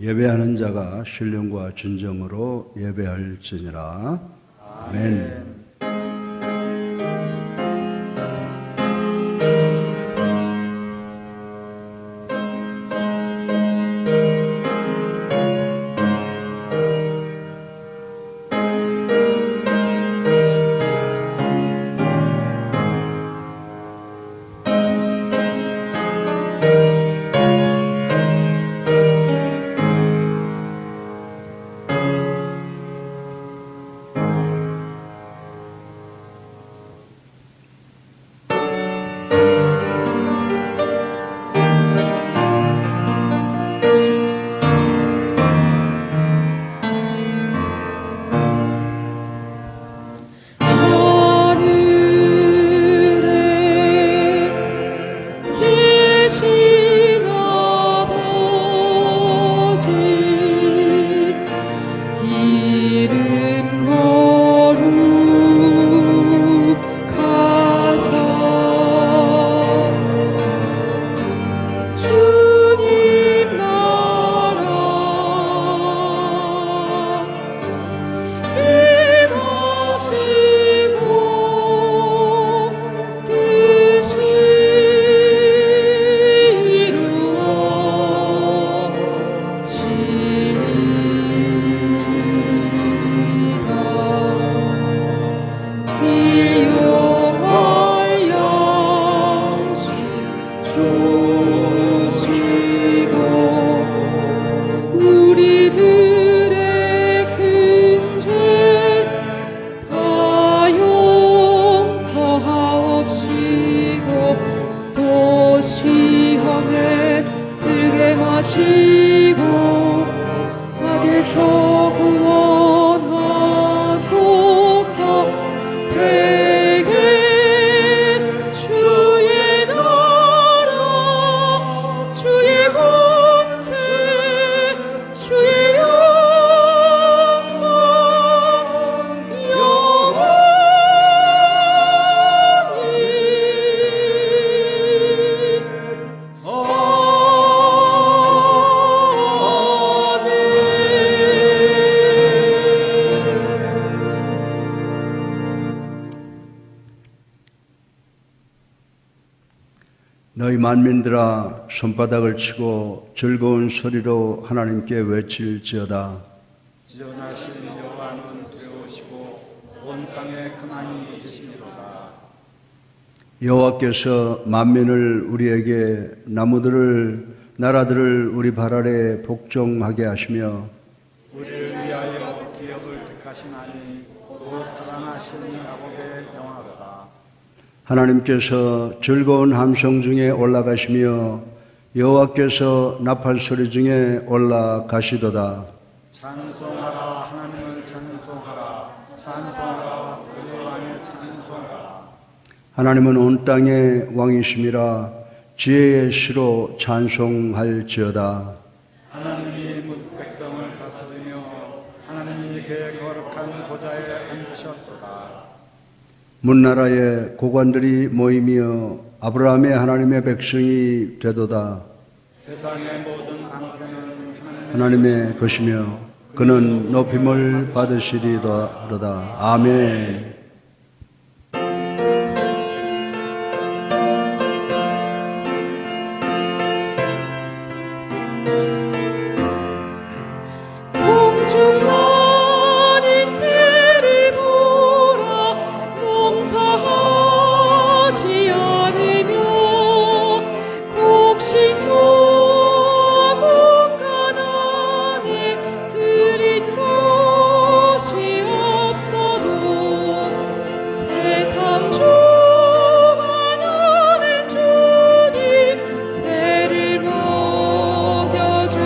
예배하는 자가 신령과 진정으로 예배할지니라. 아멘. 너희 만민들아 손바닥을 치고 즐거운 소리로 하나님께 외칠지어다. 지존하신 여호와는 두려우시고 온 땅에 크나니 계시미로다. 여호와께서 만민을 우리에게 나라들을 우리 발 아래 복종하게 하시며 우리를 위하여 기업을 택하시나니 곧 사랑하신 야곱의 영화로다. 하나님께서 즐거운 함성 중에 올라가시며 여호와께서 나팔 소리 중에 올라가시도다. 찬송하라, 하나님을 찬송하라. 찬송하라, 우리 왕의 찬송하라. 하나님은 온 땅의 왕이심이라. 지혜의 시로 찬송할지어다. 하나님이 백성을 다스리며 하나님이 그의 거룩한 보좌에 앉으셨도다. 문나라의 고관들이 모이며 아브라함의 하나님의 백성이 되도다. 세상의 모든 방패는 하나님의 것이며 그는 높임을 받으시리로다. 아멘. 주님 새를 먹여주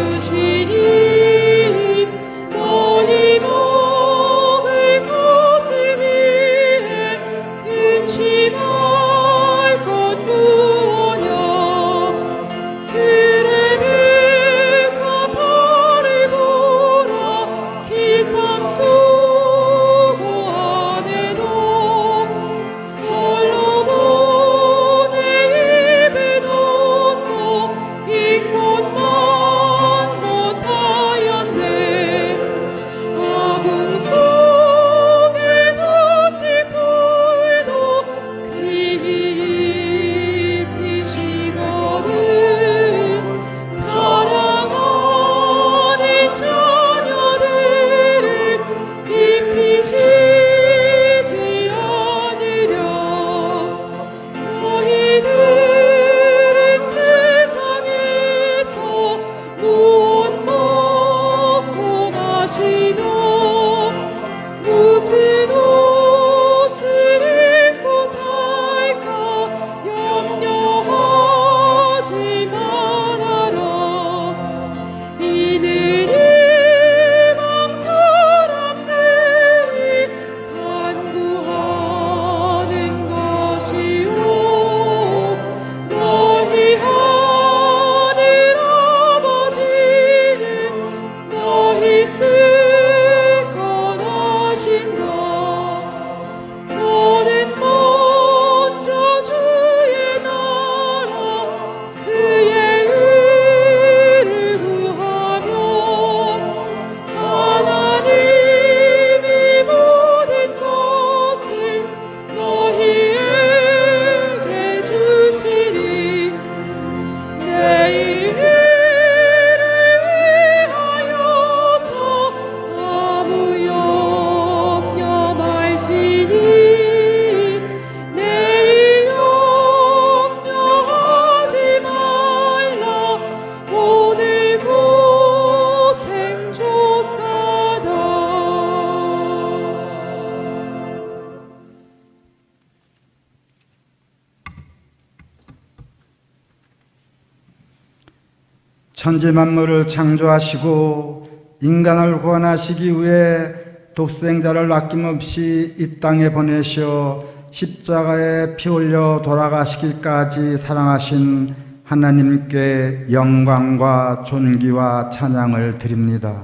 천지 만물을 창조하시고 인간을 구원하시기 위해 독생자를 아낌없이 이 땅에 보내셔 십자가에 피 흘려 돌아가시기까지 사랑하신 하나님께 영광과 존귀와 찬양을 드립니다.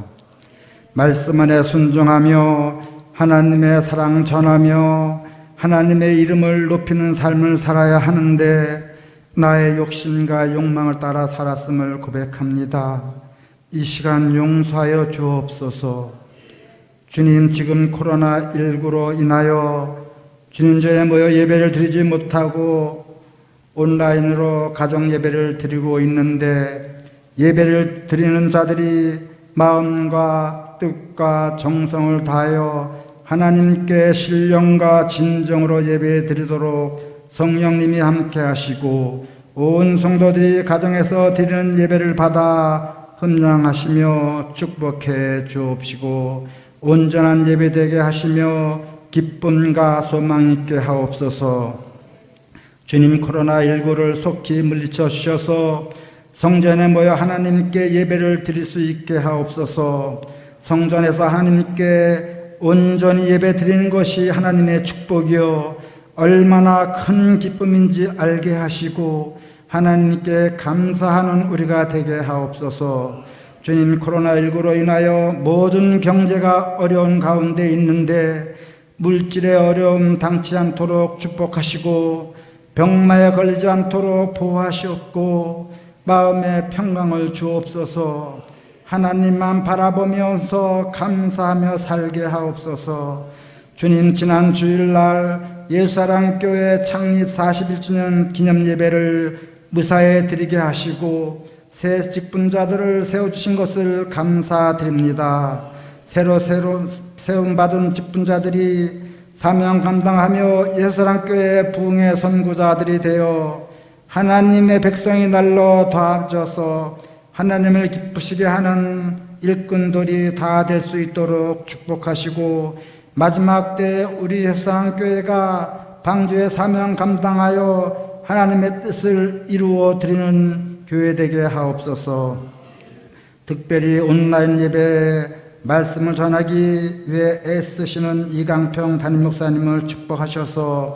말씀 안에 순종하며 하나님의 사랑 전하며 하나님의 이름을 높이는 삶을 살아야 하는데 나의 욕심과 욕망을 따라 살았음을 고백합니다. 이 시간 용서하여 주옵소서. 주님, 지금 코로나19로 인하여 주님 전에 모여 예배를 드리지 못하고 온라인으로 가정 예배를 드리고 있는데 예배를 드리는 자들이 마음과 뜻과 정성을 다하여 하나님께 신령과 진정으로 예배 드리도록 성령님이 함께 하시고 온 성도들이 가정에서 드리는 예배를 받아 흠양하시며 축복해 주옵시고 온전한 예배되게 하시며 기쁨과 소망 있게 하옵소서. 주님, 코로나19를 속히 물리쳐 주셔서 성전에 모여 하나님께 예배를 드릴 수 있게 하옵소서. 성전에서 하나님께 온전히 예배 드리는 것이 하나님의 축복이요 얼마나 큰 기쁨인지 알게 하시고 하나님께 감사하는 우리가 되게 하옵소서. 주님, 코로나19로 인하여 모든 경제가 어려운 가운데 있는데 물질의 어려움 당치 않도록 축복하시고 병마에 걸리지 않도록 보호하시옵고 마음의 평강을 주옵소서. 하나님만 바라보면서 감사하며 살게 하옵소서. 주님, 지난 주일날 예수사랑교회 창립 41주년 기념예배를 무사히 드리게 하시고 새 직분자들을 세워주신 것을 감사드립니다. 새로 세움받은 직분자들이 사명 감당하며 예수사랑교회 부흥의 선구자들이 되어 하나님의 백성이 날로 더해져서 하나님을 기쁘시게 하는 일꾼들이 다 될 수 있도록 축복하시고 마지막 때 우리 예수사랑교회가 방주의 사명 감당하여 하나님의 뜻을 이루어 드리는 교회 되게 하옵소서. 특별히 온라인 예배 말씀을 전하기 위해 애쓰시는 이강평 담임 목사님을 축복하셔서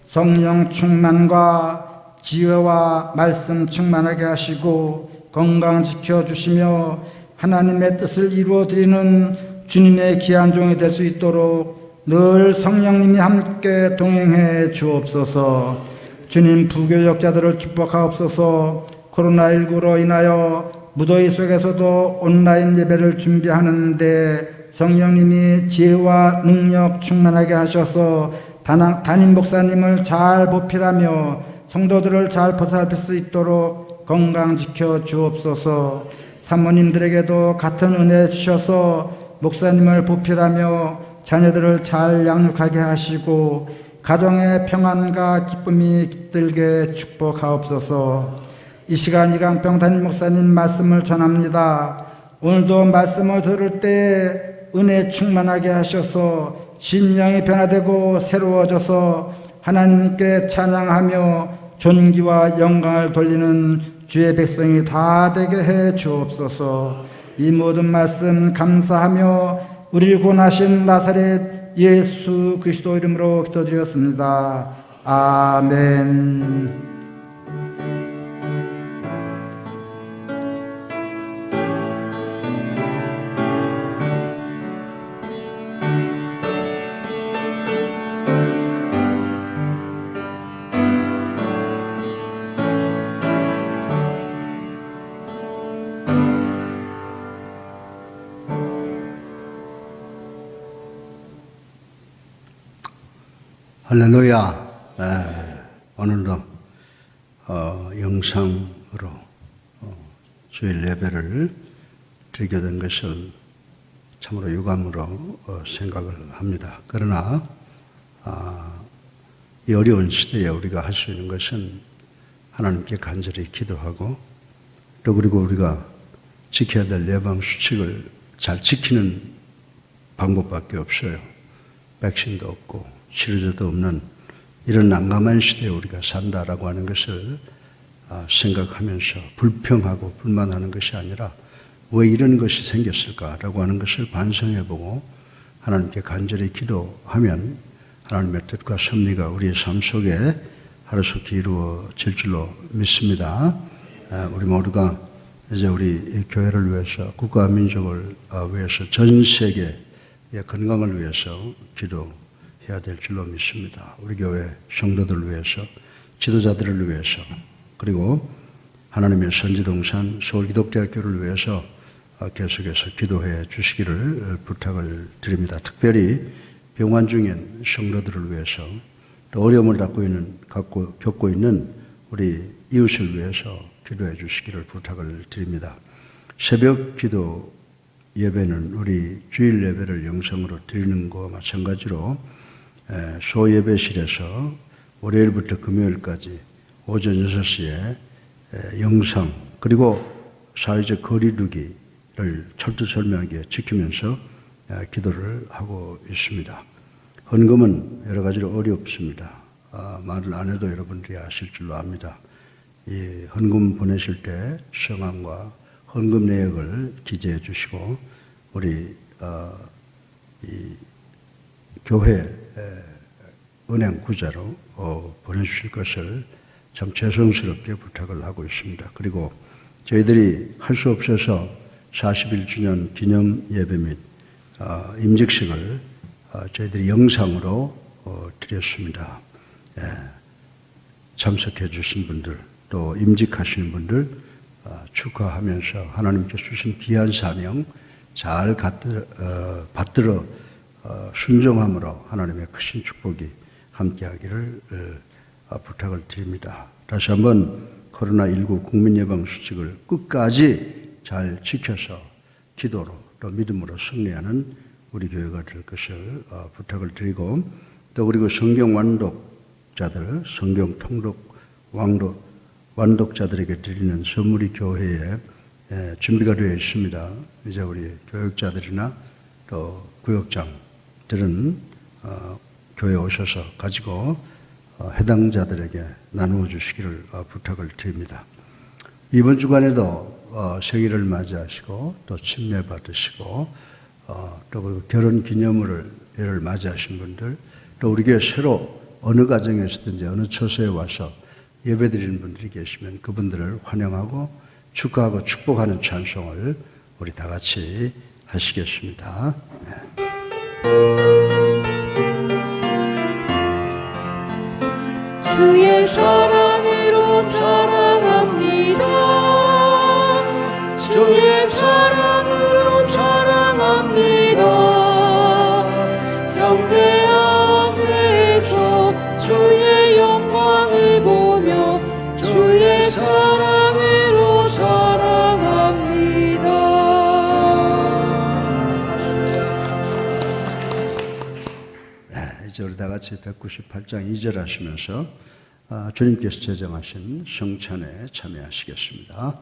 성령 충만과 지혜와 말씀 충만하게 하시고 건강 지켜주시며 하나님의 뜻을 이루어 드리는 주님의 귀한 종이 될 수 있도록 늘 성령님이 함께 동행해 주옵소서. 주님, 부교역자들을 축복하옵소서. 코로나19로 인하여 무더위 속에서도 온라인 예배를 준비하는데 성령님이 지혜와 능력 충만하게 하셔서 담임 목사님을 잘 보필하며 성도들을 잘 보살필 수 있도록 건강 지켜 주옵소서. 사모님들에게도 같은 은혜 주셔서 목사님을 보필하며 자녀들을 잘 양육하게 하시고 가정의 평안과 기쁨이 깃들게 축복하옵소서. 이 시간 이강평 담임 목사님 말씀을 전합니다. 오늘도 말씀을 들을 때 은혜 충만하게 하셔서 심령이 변화되고 새로워져서 하나님께 찬양하며 존귀와 영광을 돌리는 주의 백성이 다 되게 해 주옵소서. 이 모든 말씀 감사하며 우리를 구원하신 나사렛 예수 그리스도 이름으로 기도드렸습니다. 아멘. 할렐루야. 오늘도 영상으로 주일 예배를 드리게 된 것을 참으로 유감으로 생각을 합니다. 그러나 이 어려운 시대에 우리가 할 수 있는 것은 하나님께 간절히 기도하고 또 그리고 우리가 지켜야 될 예방수칙을 잘 지키는 방법밖에 없어요. 백신도 없고 치료제도 없는 이런 난감한 시대에 우리가 산다라고 하는 것을 생각하면서 불평하고 불만하는 것이 아니라 왜 이런 것이 생겼을까라고 하는 것을 반성해보고 하나님께 간절히 기도하면 하나님의 뜻과 섭리가 우리의 삶 속에 하루속히 이루어질 줄로 믿습니다. 우리 모두가 이제 우리 교회를 위해서 국가와 민족을 위해서 전 세계의 건강을 위해서 기도해야 될 줄로 믿습니다. 우리 교회 성도들을 위해서 지도자들을 위해서 그리고 하나님의 선지동산 서울기독대학교를 위해서 계속해서 기도해 주시기를 부탁을 드립니다. 특별히 병환 중인 성도들을 위해서 또 어려움을 겪고 있는 우리 이웃을 위해서 기도해 주시기를 부탁을 드립니다. 새벽 기도 예배는 우리 주일 예배를 영상으로 드리는 것과 마찬가지로 소예배실에서 월요일부터 금요일까지 오전 6시에 영상 그리고 사회적 거리두기를 철두철미하게 지키면서 기도를 하고 있습니다. 헌금은 여러 가지로 어렵습니다. 말을 안 해도 여러분들이 아실 줄로 압니다. 이 헌금 보내실 때 성함과 헌금 내역을 기재해 주시고 우리 이 교회 은행 구자로 보내주실 것을 참 죄송스럽게 부탁을 하고 있습니다. 그리고 저희들이 할 수 없어서 41주년 기념 예배 및 임직식을 저희들이 영상으로 드렸습니다. 참석해 주신 분들 또 임직하시는 분들 축하하면서 하나님께 주신 귀한 사명 잘 받들어 순종함으로 하나님의 크신 축복이 함께하기를 부탁을 드립니다. 다시 한번 코로나19 국민예방수칙을 끝까지 잘 지켜서 기도로 또 믿음으로 승리하는 우리 교회가 될 것을 부탁을 드리고 또 그리고 성경 완독자들, 성경 통독 완독자들에게 드리는 선물이 교회에 준비가 되어 있습니다. 이제 우리 교육자들이나 또 구역장들은 교회에 오셔서 가지고 해당자들에게 나누어 주시기를 부탁을 드립니다. 이번 주간에도 생일을 맞이하시고 또 침례 받으시고 또 그리고 결혼 기념일을 맞이하신 분들 또 우리 교회 새로 어느 가정에서든지 어느 처소에 와서 예배드리는 분들이 계시면 그분들을 환영하고 축하하고 축복하는 찬송을 우리 다 같이 하시겠습니다. 네. 주의 사랑으로 사랑합니다. 주의 사랑으로 사랑합니다. 형제 안에서 주의 영광을 보며 주의 사랑으로 사랑합니다. 네, 이제 우리 다 같이 198장 2절 하시면서 주님께서 제정하신 성찬에 참여하시겠습니다.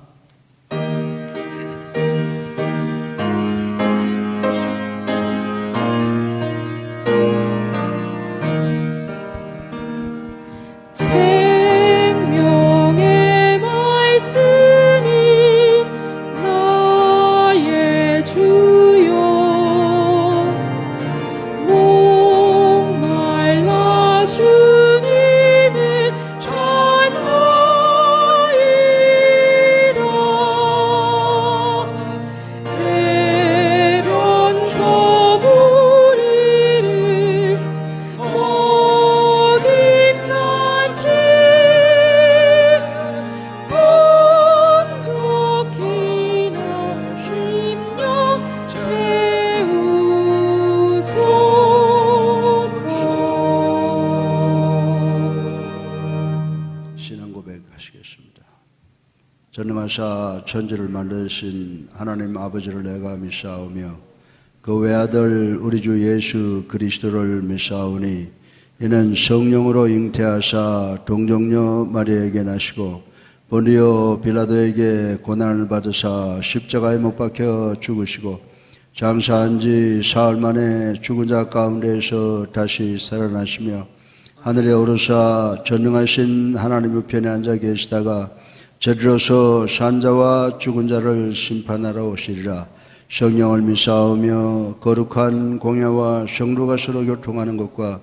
생명의 말씀이 나의 주여 목말라 주님을 전하이라 해변서 우리를 어김난지 번족히나 심령 채우소서. 신앙 고백하시겠습니다. 전능하사 천지를 만드신 하나님 아버지를 내가 믿사오며 그 외아들 우리 주 예수 그리스도를 믿사오니 이는 성령으로 잉태하사 동정녀 마리아에게 나시고 본디오 빌라도에게 고난을 받으사 십자가에 못 박혀 죽으시고 장사한 지 사흘 만에 죽은 자 가운데에서 다시 살아나시며 하늘에 오르사 전능하신 하나님 우편에 앉아 계시다가 저리로서 산자와 죽은 자를 심판하러 오시리라. 성령을 믿사오며 거룩한 공예와 성도가 서로 교통하는 것과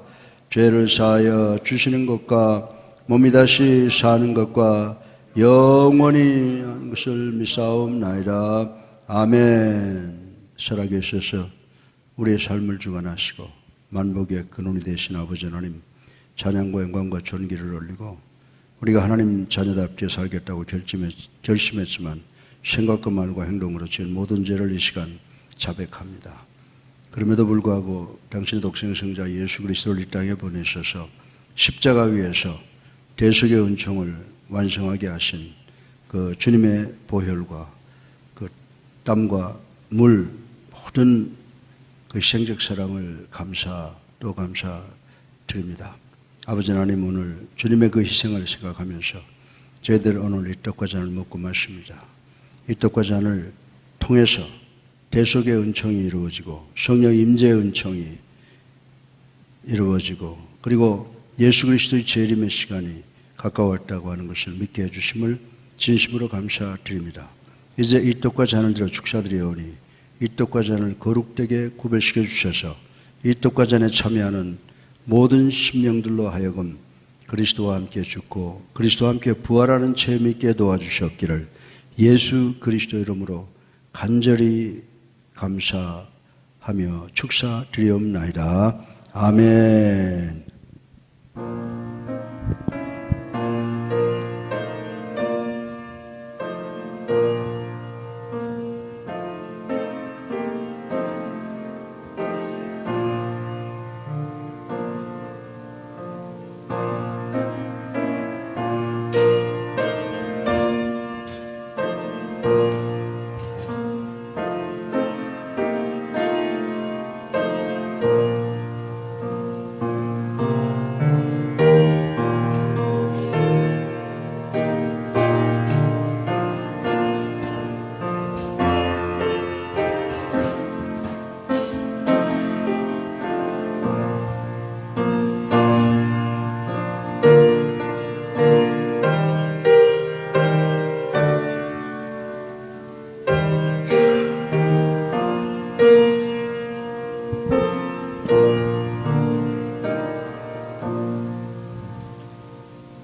죄를 사하여 주시는 것과 몸이 다시 사는 것과 영원히 하는 것을 믿사옵나이다. 아멘. 살아계셔서 우리의 삶을 주관하시고 만복의 근원이 되신 아버지 하나님, 찬양과 영광과 존귀를 올리고 우리가 하나님 자녀답게 살겠다고 결심했지만 생각과 말과 행동으로 지은 모든 죄를 이 시간 자백합니다. 그럼에도 불구하고 당신의 독생성자 예수 그리스도를 이 땅에 보내셔서 십자가 위에서 대속의 은총을 완성하게 하신 그 주님의 보혈과 그 땀과 물 모든 그 희생적 사랑을 또 감사드립니다. 아버지 하나님, 오늘 주님의 그 희생을 생각하면서 저희들 오늘 이 떡과 잔을 먹고 마십니다. 이 떡과 잔을 통해서 대속의 은총이 이루어지고 성령 임재의 은총이 이루어지고 그리고 예수 그리스도의 재림의 시간이 가까웠다고 하는 것을 믿게 해주심을 진심으로 감사드립니다. 이제 이 떡과 잔을 들어 축사드리오니 이 떡과 잔을 거룩되게 구별시켜 주셔서 이 떡과 잔에 참여하는 모든 심령들로 하여금 그리스도와 함께 죽고 그리스도와 함께 부활하는 체험 있게 도와주셨기를 예수 그리스도 이름으로 간절히 감사하며 축사드리옵나이다. 아멘.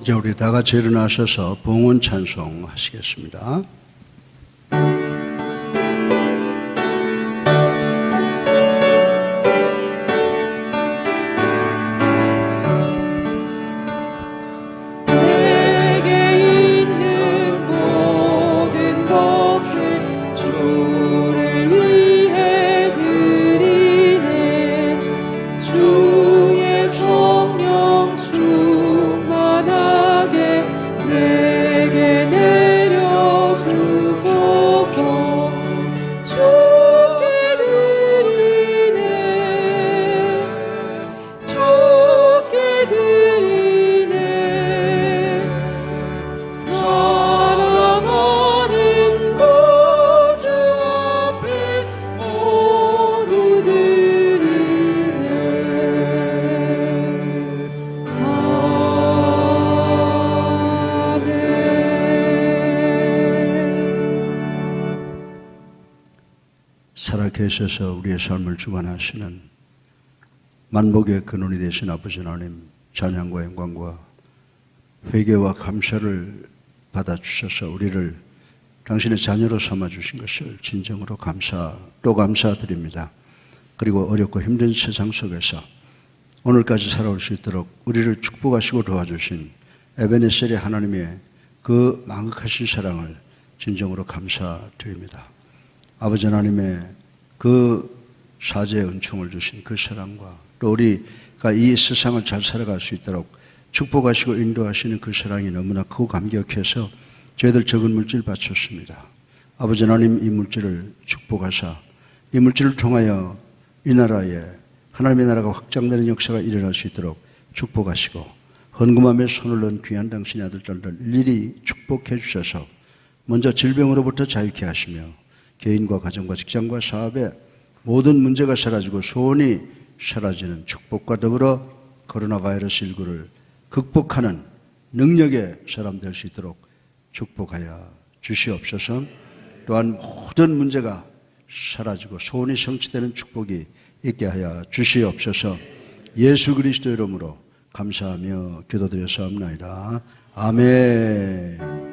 이제 우리 다 같이 일어나셔서 봉헌 찬송 하시겠습니다. 내게 있는 모든 것을 주를 위해 드리네. 주의 성령 충만하게 내게 내려주소서. 주께 드리네. 주께 드리네. 사랑하는 구주 앞에 모두 드리네. 살아계셔서 우리의 삶을 주관하시는 만복의 근원이 되신 아버지 하나님, 찬양과 영광과 회개와 감사를 받아주셔서 우리를 당신의 자녀로 삼아주신 것을 진정으로 또 감사드립니다. 그리고 어렵고 힘든 세상 속에서 오늘까지 살아올 수 있도록 우리를 축복하시고 도와주신 에베네셀의 하나님의 그 망극하신 사랑을 진정으로 감사드립니다. 아버지 하나님의 그 사죄의 은총을 주신 그 사랑과 또 우리가 이 세상을 잘 살아갈 수 있도록 축복하시고 인도하시는 그 사랑이 너무나 크고 감격해서 저희들 적은 물질 바쳤습니다. 아버지 하나님, 이 물질을 축복하사 이 물질을 통하여 이 나라에 하나님의 나라가 확장되는 역사가 일어날 수 있도록 축복하시고 헌금함에 손을 넣은 귀한 당신의 아들들을 일일이 축복해 주셔서 먼저 질병으로부터 자유케 하시며 개인과 가정과 직장과 사업에 모든 문제가 사라지고 소원이 사라지는 축복과 더불어 코로나 바이러스 19를 극복하는 능력의 사람 될 수 있도록 축복하여 주시옵소서. 또한 모든 문제가 사라지고 소원이 성취되는 축복이 있게 하여 주시옵소서. 예수 그리스도 이름으로 감사하며 기도드렸사옵나이다. 아멘.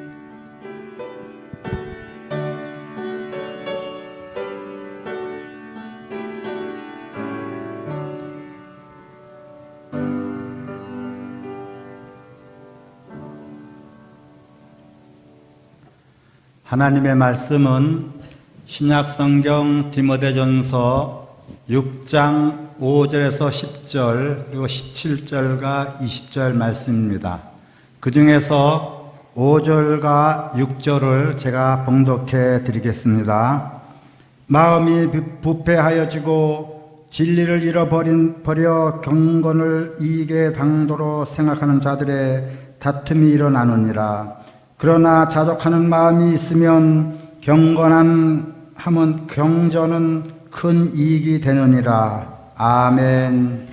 하나님의 말씀은 신약성경 디모데전서 6장 5절에서 10절 그리고 17절과 20절 말씀입니다. 그 중에서 5절과 6절을 제가 봉독해 드리겠습니다. 마음이 부패하여지고 진리를 잃어버려 경건을 이익의 당도로 생각하는 자들의 다툼이 일어나느니라. 그러나 자족하는 마음이 있으면 경전은 큰 이익이 되느니라. 아멘.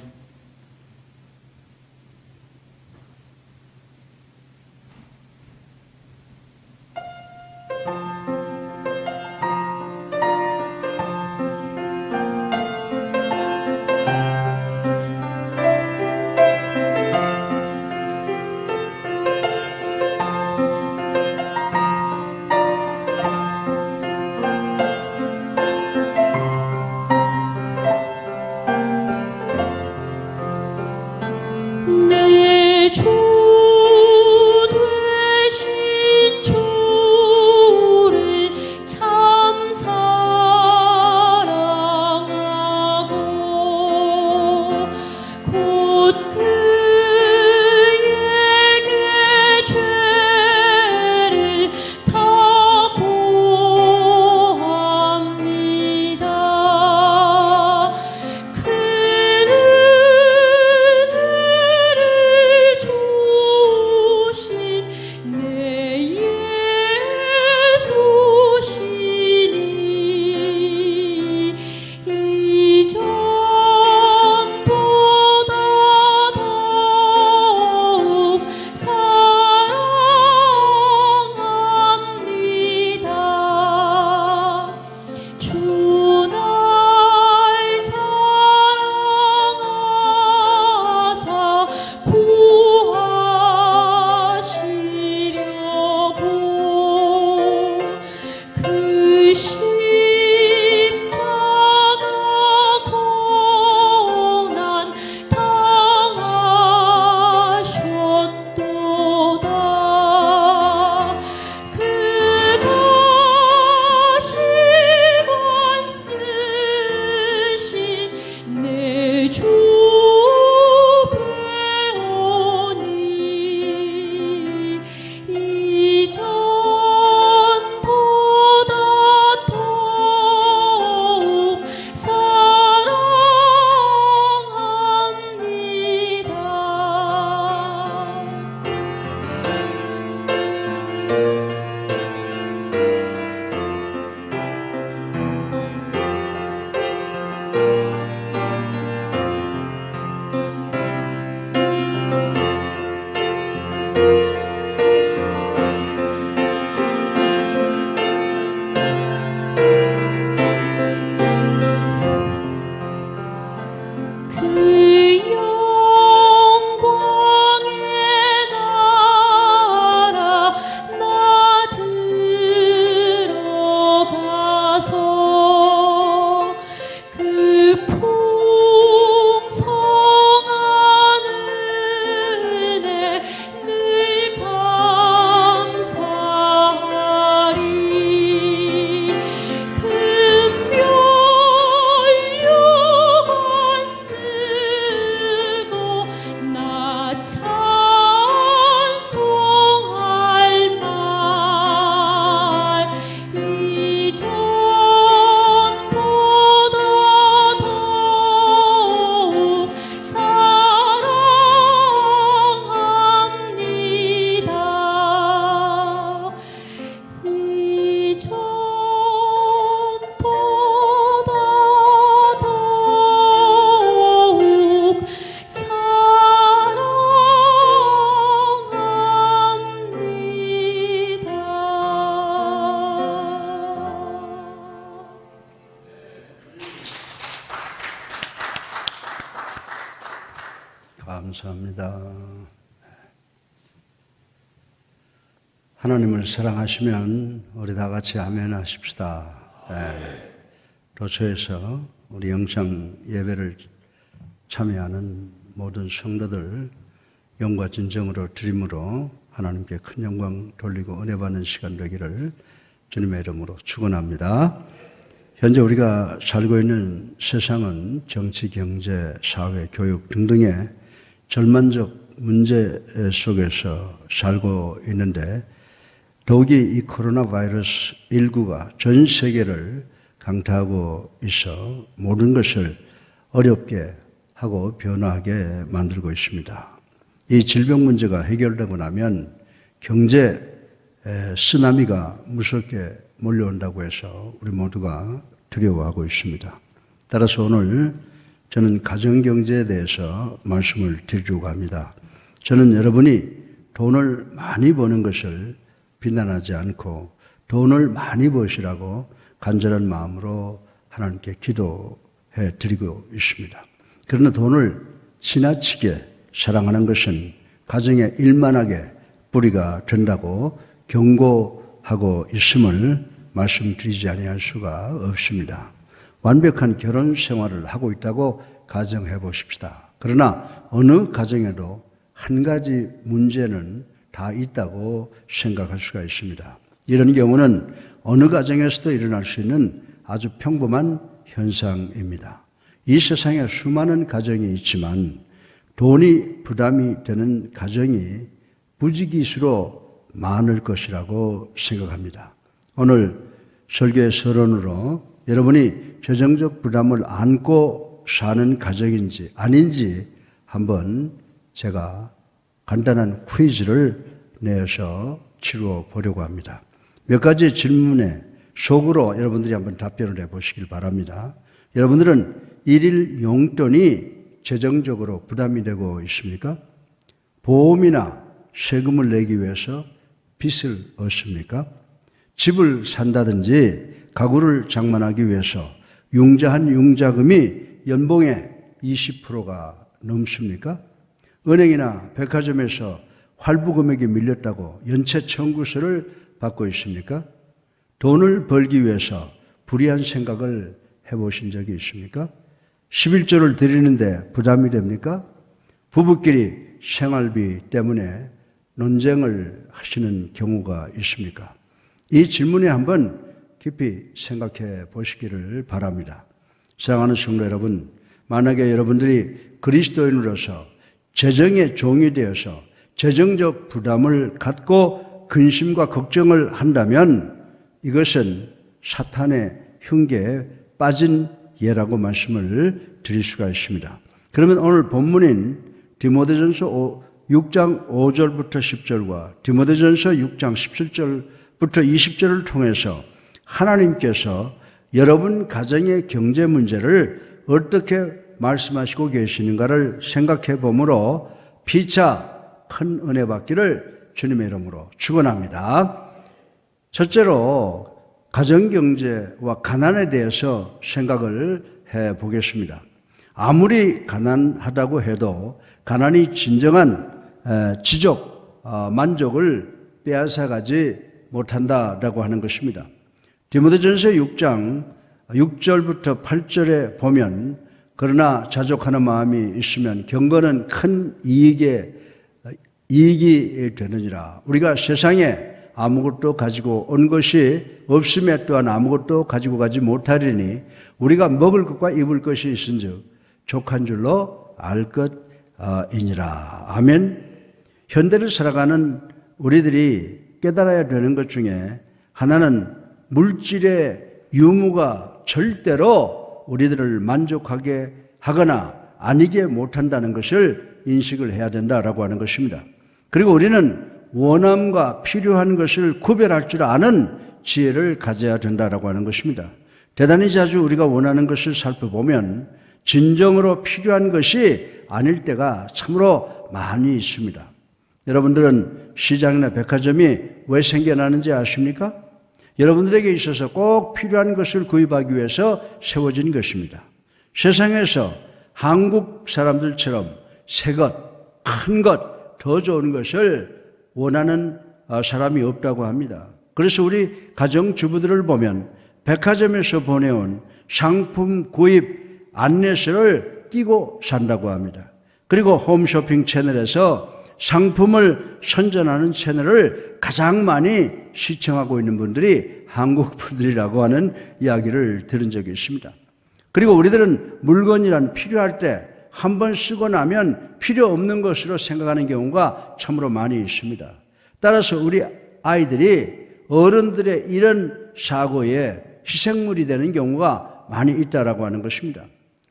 감사합니다. 하나님을 사랑하시면 우리 다 같이 아멘 하십시다. 도처에서 우리 영상 예배를 참여하는 모든 성도들 영과 진정으로 드림으로 하나님께 큰 영광 돌리고 은혜 받는 시간 되기를 주님의 이름으로 축원합니다. 현재 우리가 살고 있는 세상은 정치, 경제, 사회, 교육 등등의 절망적 문제 속에서 살고 있는데 더욱이 이 코로나 바이러스 19가 전 세계를 강타하고 있어 모든 것을 어렵게 하고 변화하게 만들고 있습니다. 이 질병 문제가 해결되고 나면 경제 쓰나미가 무섭게 몰려온다고 해서 우리 모두가 두려워하고 있습니다. 따라서 오늘 저는 가정경제에 대해서 말씀을 드리려고 합니다. 저는 여러분이 돈을 많이 버는 것을 비난하지 않고 돈을 많이 버시라고 간절한 마음으로 하나님께 기도해 드리고 있습니다. 그러나 돈을 지나치게 사랑하는 것은 가정에 일만하게 뿌리가 된다고 경고하고 있음을 말씀드리지 아니할 수가 없습니다. 완벽한 결혼 생활을 하고 있다고 가정해 보십시다. 그러나 어느 가정에도 한 가지 문제는 다 있다고 생각할 수가 있습니다. 이런 경우는 어느 가정에서도 일어날 수 있는 아주 평범한 현상입니다. 이 세상에 수많은 가정이 있지만 돈이 부담이 되는 가정이 부지기수로 많을 것이라고 생각합니다. 오늘 설교의 서론으로 여러분이 재정적 부담을 안고 사는 가정인지 아닌지 한번 제가 간단한 퀴즈를 내서 치루어 보려고 합니다. 몇 가지 질문에 속으로 여러분들이 한번 답변을 해보시길 바랍니다. 여러분들은 일일 용돈이 재정적으로 부담이 되고 있습니까? 보험이나 세금을 내기 위해서 빚을 얻습니까? 집을 산다든지 가구를 장만하기 위해서 융자한 융자금이 연봉의 20%가 넘습니까? 은행이나 백화점에서 할부 금액이 밀렸다고 연체 청구서를 받고 있습니까? 돈을 벌기 위해서 불의한 생각을 해보신 적이 있습니까? 11조를 드리는데 부담이 됩니까? 부부끼리 생활비 때문에 논쟁을 하시는 경우가 있습니까? 이 질문에 한번 깊이 생각해 보시기를 바랍니다. 사랑하는 성도 여러분, 만약에 여러분들이 그리스도인으로서 재정의 종이 되어서 재정적 부담을 갖고 근심과 걱정을 한다면 이것은 사탄의 흉계에 빠진 예라고 말씀을 드릴 수가 있습니다. 그러면 오늘 본문인 디모데전서 6장 5절부터 10절과 디모데전서 6장 17절부터 20절을 통해서 하나님께서 여러분 가정의 경제 문제를 어떻게 말씀하시고 계시는가를 생각해 보므로 피차 큰 은혜 받기를 주님의 이름으로 축원합니다. 첫째로 가정경제와 가난에 대해서 생각을 해 보겠습니다. 아무리 가난하다고 해도 가난이 진정한 지적 만족을 빼앗아가지 못한다라고 하는 것입니다. 디모데전서 6장 6절부터 8절에 보면 그러나 자족하는 마음이 있으면 경건은 큰 이익이 되느니라. 우리가 세상에 아무것도 가지고 온 것이 없음에 또한 아무것도 가지고 가지 못하리니 우리가 먹을 것과 입을 것이 있은즉 족한 줄로 알 것이니라. 아멘. 현대를 살아가는 우리들이 깨달아야 되는 것 중에 하나는 물질의 유무가 절대로 우리들을 만족하게 하거나 아니게 못한다는 것을 인식을 해야 된다라고 하는 것입니다. 그리고 우리는 원함과 필요한 것을 구별할 줄 아는 지혜를 가져야 된다라고 하는 것입니다. 대단히 자주 우리가 원하는 것을 살펴보면 진정으로 필요한 것이 아닐 때가 참으로 많이 있습니다. 여러분들은 시장이나 백화점이 왜 생겨나는지 아십니까? 여러분들에게 있어서 꼭 필요한 것을 구입하기 위해서 세워진 것입니다. 세상에서 한국 사람들처럼 새 것, 큰 것, 더 좋은 것을 원하는 사람이 없다고 합니다. 그래서 우리 가정주부들을 보면 백화점에서 보내온 상품 구입 안내서를 띄고 산다고 합니다. 그리고 홈쇼핑 채널에서 상품을 선전하는 채널을 가장 많이 시청하고 있는 분들이 한국 분들이라고 하는 이야기를 들은 적이 있습니다. 그리고 우리들은 물건이란 필요할 때 한 번 쓰고 나면 필요 없는 것으로 생각하는 경우가 참으로 많이 있습니다. 따라서 우리 아이들이 어른들의 이런 사고에 희생물이 되는 경우가 많이 있다라고 하는 것입니다.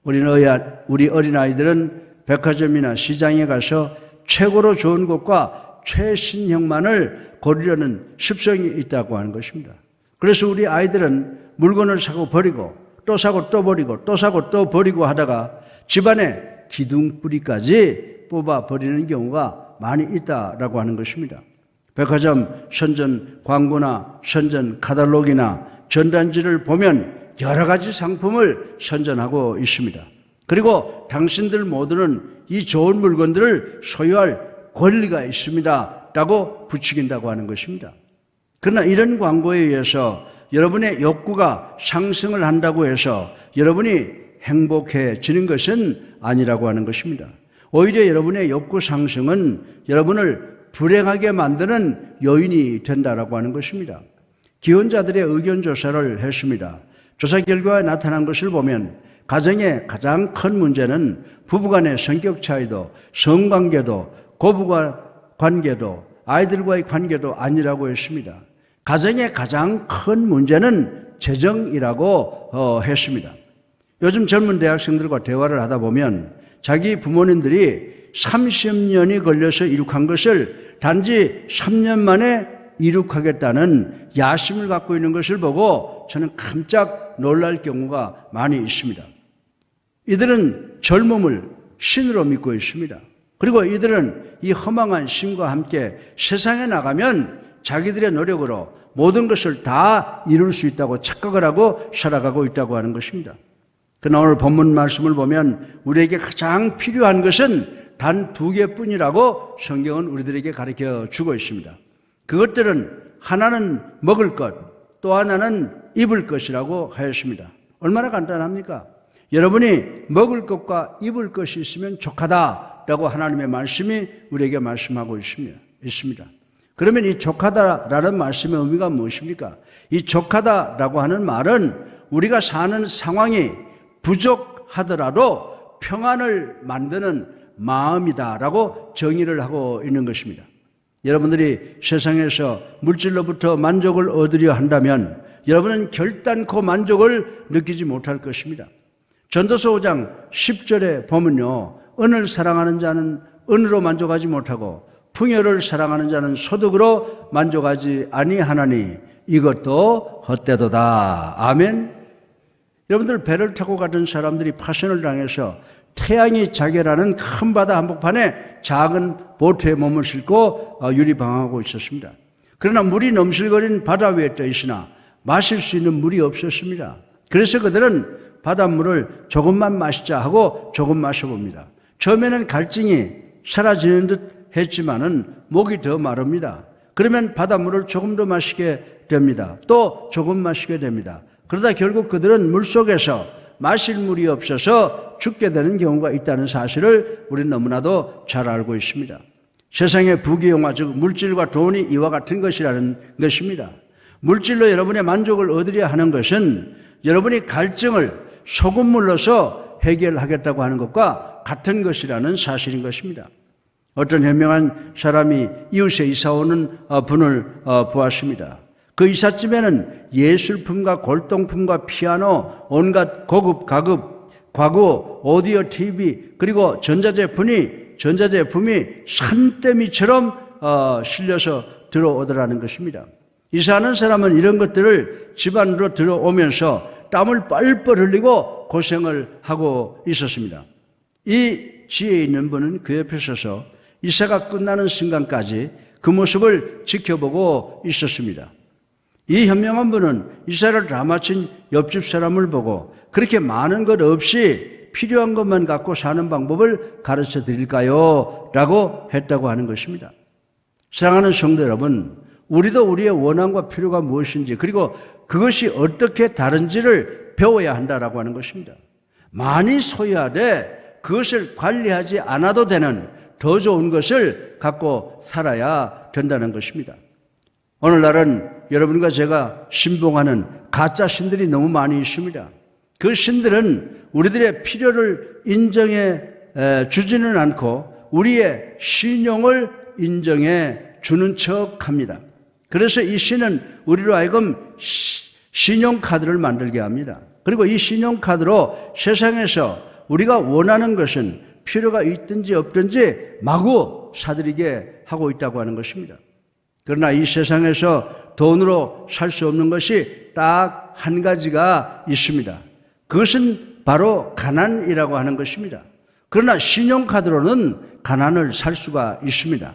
우리 어린아이들은 백화점이나 시장에 가서 최고로 좋은 것과 최신형만을 고르려는 습성이 있다고 하는 것입니다. 그래서 우리 아이들은 물건을 사고 버리고 또 사고 또 버리고 또 사고 또 버리고 하다가 집안에 기둥뿌리까지 뽑아 버리는 경우가 많이 있다라고 하는 것입니다. 백화점 선전 광고나 선전 카탈로그나 전단지를 보면 여러 가지 상품을 선전하고 있습니다. 그리고 당신들 모두는 이 좋은 물건들을 소유할 권리가 있습니다 라고 부추긴다고 하는 것입니다. 그러나 이런 광고에 의해서 여러분의 욕구가 상승을 한다고 해서 여러분이 행복해지는 것은 아니라고 하는 것입니다. 오히려 여러분의 욕구 상승은 여러분을 불행하게 만드는 요인이 된다라고 하는 것입니다. 기혼자들의 의견 조사를 했습니다. 조사 결과에 나타난 것을 보면 가정의 가장 큰 문제는 부부간의 성격 차이도 성관계도 고부가 관계도 아이들과의 관계도 아니라고 했습니다. 가정의 가장 큰 문제는 재정이라고 했습니다. 요즘 젊은 대학생들과 대화를 하다 보면 자기 부모님들이 30년이 걸려서 이룩한 것을 단지 3년 만에 이룩하겠다는 야심을 갖고 있는 것을 보고 저는 깜짝 놀랄 경우가 많이 있습니다. 이들은 젊음을 신으로 믿고 있습니다. 그리고 이들은 이 허망한 신과 함께 세상에 나가면 자기들의 노력으로 모든 것을 다 이룰 수 있다고 착각을 하고 살아가고 있다고 하는 것입니다. 그러나 오늘 본문 말씀을 보면 우리에게 가장 필요한 것은 단 2개뿐이라고 성경은 우리들에게 가르쳐 주고 있습니다. 그것들은 하나는 먹을 것, 또 하나는 입을 것이라고 하였습니다. 얼마나 간단합니까? 여러분이 먹을 것과 입을 것이 있으면 족하다라고 하나님의 말씀이 우리에게 말씀하고 있습니다. 그러면 이 족하다라는 말씀의 의미가 무엇입니까? 이 족하다라고 하는 말은 우리가 사는 상황이 부족하더라도 평안을 만드는 마음이다라고 정의를 하고 있는 것입니다. 여러분들이 세상에서 물질로부터 만족을 얻으려 한다면 여러분은 결단코 만족을 느끼지 못할 것입니다. 전도서 5장 10절에 보면요, 은을 사랑하는 자는 은으로 만족하지 못하고 풍요를 사랑하는 자는 소득으로 만족하지 아니하나니 이것도 헛되도다. 아멘. 여러분들 배를 타고 가던 사람들이 파손을 당해서 태양이 자결하는 큰 바다 한복판에 작은 보트에 몸을 싣고 유리방황하고 있었습니다. 그러나 물이 넘실거리는 바다 위에 떠 있으나 마실 수 있는 물이 없었습니다. 그래서 그들은 바닷물을 조금만 마시자 하고 조금 마셔봅니다. 처음에는 갈증이 사라지는 듯 했지만은 목이 더 마릅니다. 그러면 바닷물을 조금 더 마시게 됩니다. 또 조금 마시게 됩니다. 그러다 결국 그들은 물속에서 마실 물이 없어서 죽게 되는 경우가 있다는 사실을 우리는 너무나도 잘 알고 있습니다. 세상의 부귀영화, 즉 물질과 돈이 이와 같은 것이라는 것입니다. 물질로 여러분의 만족을 얻으려 하는 것은 여러분이 갈증을 소금물로서 해결하겠다고 하는 것과 같은 것이라는 사실인 것입니다. 어떤 현명한 사람이 이웃에 이사오는 분을 보았습니다. 그 이삿집에는 예술품과 골동품과 피아노, 온갖 고급 가급, 과거, 오디오 TV, 그리고 전자제품이 산더미처럼 실려서 들어오더라는 것입니다. 이사하는 사람은 이런 것들을 집안으로 들어오면서 땀을 뻘뻘 흘리고 고생을 하고 있었습니다. 이 지혜에 있는 분은 그 옆에 서서 이사가 끝나는 순간까지 그 모습을 지켜보고 있었습니다. 이 현명한 분은 이사를 다 마친 옆집 사람을 보고 그렇게 많은 것 없이 필요한 것만 갖고 사는 방법을 가르쳐 드릴까요? 라고 했다고 하는 것입니다. 사랑하는 성도 여러분, 우리도 우리의 원함과 필요가 무엇인지 그리고 그것이 어떻게 다른지를 배워야 한다라고 하는 것입니다. 많이 소유하되 그것을 관리하지 않아도 되는 더 좋은 것을 갖고 살아야 된다는 것입니다. 오늘날은 여러분과 제가 신봉하는 가짜 신들이 너무 많이 있습니다. 그 신들은 우리들의 필요를 인정해 주지는 않고 우리의 신용을 인정해 주는 척합니다. 그래서 이 신은 우리로 하여금 신용카드를 만들게 합니다. 그리고 이 신용카드로 세상에서 우리가 원하는 것은 필요가 있든지 없든지 마구 사들이게 하고 있다고 하는 것입니다. 그러나 이 세상에서 돈으로 살 수 없는 것이 딱 한 가지가 있습니다. 그것은 바로 가난이라고 하는 것입니다. 그러나 신용카드로는 가난을 살 수가 있습니다.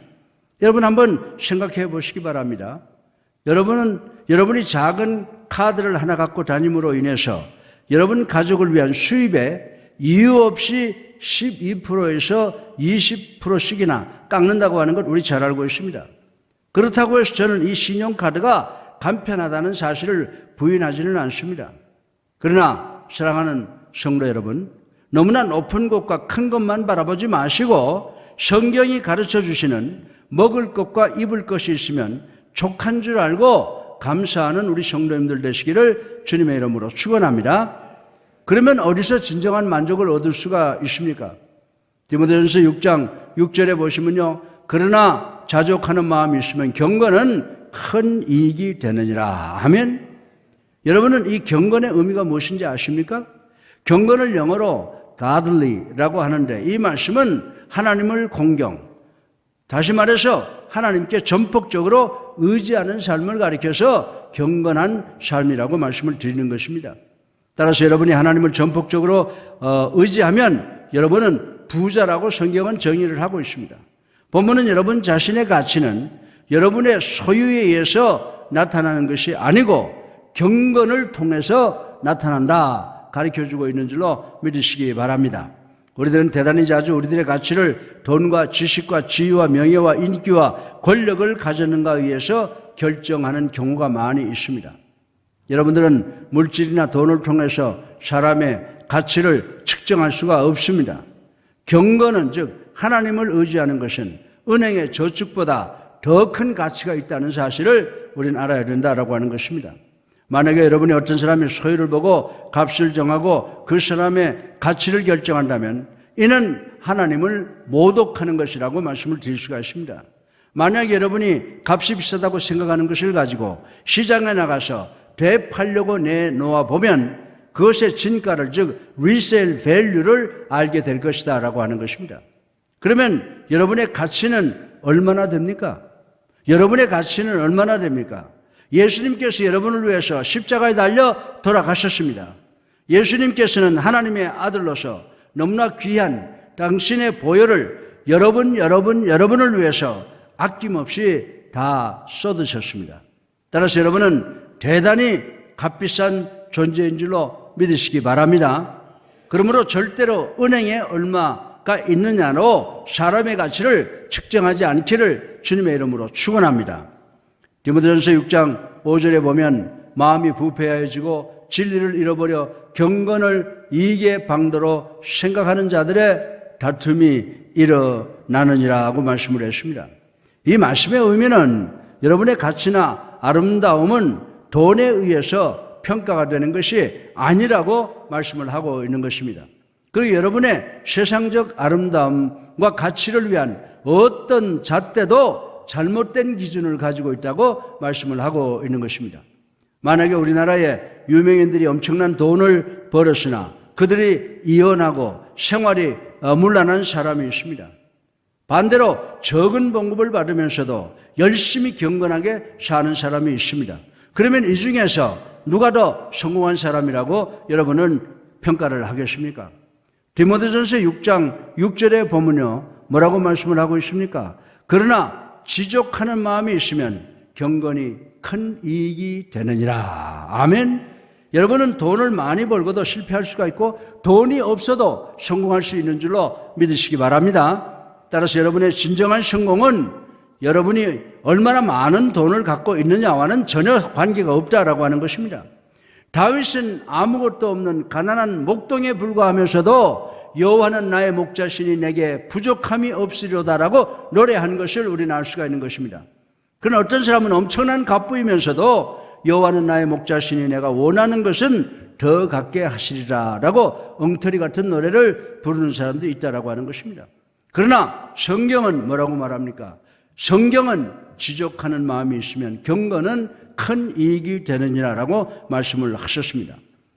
여러분 한번 생각해 보시기 바랍니다. 여러분이 작은 카드를 하나 갖고 다님으로 인해서 여러분 가족을 위한 수입에 이유 없이 12%에서 20%씩이나 깎는다고 하는 걸 우리 잘 알고 있습니다. 그렇다고 해서 저는 이 신용카드가 간편하다는 사실을 부인하지는 않습니다. 그러나 사랑하는 성도 여러분, 너무나 높은 곳과 큰 것만 바라보지 마시고 성경이 가르쳐 주시는 먹을 것과 입을 것이 있으면 족한 줄 알고 감사하는 우리 성도님들 되시기를 주님의 이름으로 축원합니다. 그러면 어디서 진정한 만족을 얻을 수가 있습니까? 디모데전서 6장 6절에 보시면요. 그러나 자족하는 마음이 있으면 경건은 큰 이익이 되느니라. 아멘. 여러분은 이 경건의 의미가 무엇인지 아십니까? 경건을 영어로 godly라고 하는데 이 말씀은 하나님을 공경, 다시 말해서 하나님께 전폭적으로 의지하는 삶을 가리켜서 경건한 삶이라고 말씀을 드리는 것입니다. 따라서 여러분이 하나님을 전폭적으로 의지하면 여러분은 부자라고 성경은 정의를 하고 있습니다. 본문은 여러분 자신의 가치는 여러분의 소유에 의해서 나타나는 것이 아니고 경건을 통해서 나타난다 가르쳐주고 있는 줄로 믿으시기 바랍니다. 우리들은 대단히 자주 우리들의 가치를 돈과 지식과 지위와 명예와 인기와 권력을 가졌는가에 의해서 결정하는 경우가 많이 있습니다. 여러분들은 물질이나 돈을 통해서 사람의 가치를 측정할 수가 없습니다. 경건은 즉 하나님을 의지하는 것은 은행의 저축보다 더 큰 가치가 있다는 사실을 우리는 알아야 된다라고 하는 것입니다. 만약에 여러분이 어떤 사람의 소유를 보고 값을 정하고 그 사람의 가치를 결정한다면 이는 하나님을 모독하는 것이라고 말씀을 드릴 수가 있습니다. 만약에 여러분이 값이 비싸다고 생각하는 것을 가지고 시장에 나가서 되팔려고 내놓아 보면 그것의 진가를 즉 resale value를 알게 될 것이다 라고 하는 것입니다. 그러면 여러분의 가치는 얼마나 됩니까? 여러분의 가치는 얼마나 됩니까? 예수님께서 여러분을 위해서 십자가에 달려 돌아가셨습니다. 예수님께서는 하나님의 아들로서 너무나 귀한 당신의 보혈을 여러분을 위해서 아낌없이 다 쏟으셨습니다. 따라서 여러분은 대단히 값비싼 존재인 줄로 믿으시기 바랍니다. 그러므로 절대로 은행에 얼마가 있느냐로 사람의 가치를 측정하지 않기를 주님의 이름으로 축원합니다. 디모데전서 6장 5절에 보면 마음이 부패하여지고 진리를 잃어버려 경건을 이익의 방도로 생각하는 자들의 다툼이 일어나느니라 하고 말씀을 했습니다. 이 말씀의 의미는 여러분의 가치나 아름다움은 돈에 의해서 평가가 되는 것이 아니라고 말씀을 하고 있는 것입니다. 그리고 여러분의 세상적 아름다움과 가치를 위한 어떤 잣대도 잘못된 기준을 가지고 있다고 말씀을 하고 있는 것입니다. 만약에 우리나라에 유명인들이 엄청난 돈을 벌었으나 그들이 이혼하고 생활이 문란한 사람이 있습니다. 반대로 적은 봉급을 받으면서도 열심히 경건하게 사는 사람이 있습니다. 그러면 이 중에서 누가 더 성공한 사람이라고 여러분은 평가를 하겠습니까? 디모데전서 6장 6절에 보면요, 뭐라고 말씀을 하고 있습니까? 그러나 지족하는 마음이 있으면 경건이 큰 이익이 되느니라. 아멘. 여러분은 돈을 많이 벌고도 실패할 수가 있고 돈이 없어도 성공할 수 있는 줄로 믿으시기 바랍니다. 따라서 여러분의 진정한 성공은 여러분이 얼마나 많은 돈을 갖고 있느냐와는 전혀 관계가 없다라고 하는 것입니다. 다윗은 아무것도 없는 가난한 목동에 불과하면서도 여호와는 나의 목자시니 내게 부족함이 없으리로다라고 노래한 것을 우리는 알 수가 있는 것입니다. 그러나 어떤 사람은 엄청난 갑부이면서도 여호와는 나의 목자시니 내가 원하는 것은 더 갖게 하시리라 라고 엉터리 같은 노래를 부르는 사람도 있다라고 하는 것입니다. 그러나 성경은 뭐라고 말합니까? 성경은 지족하는 마음이 있으면 경건은 큰 이익이 되느니라 라고 말씀을 하셨습니다.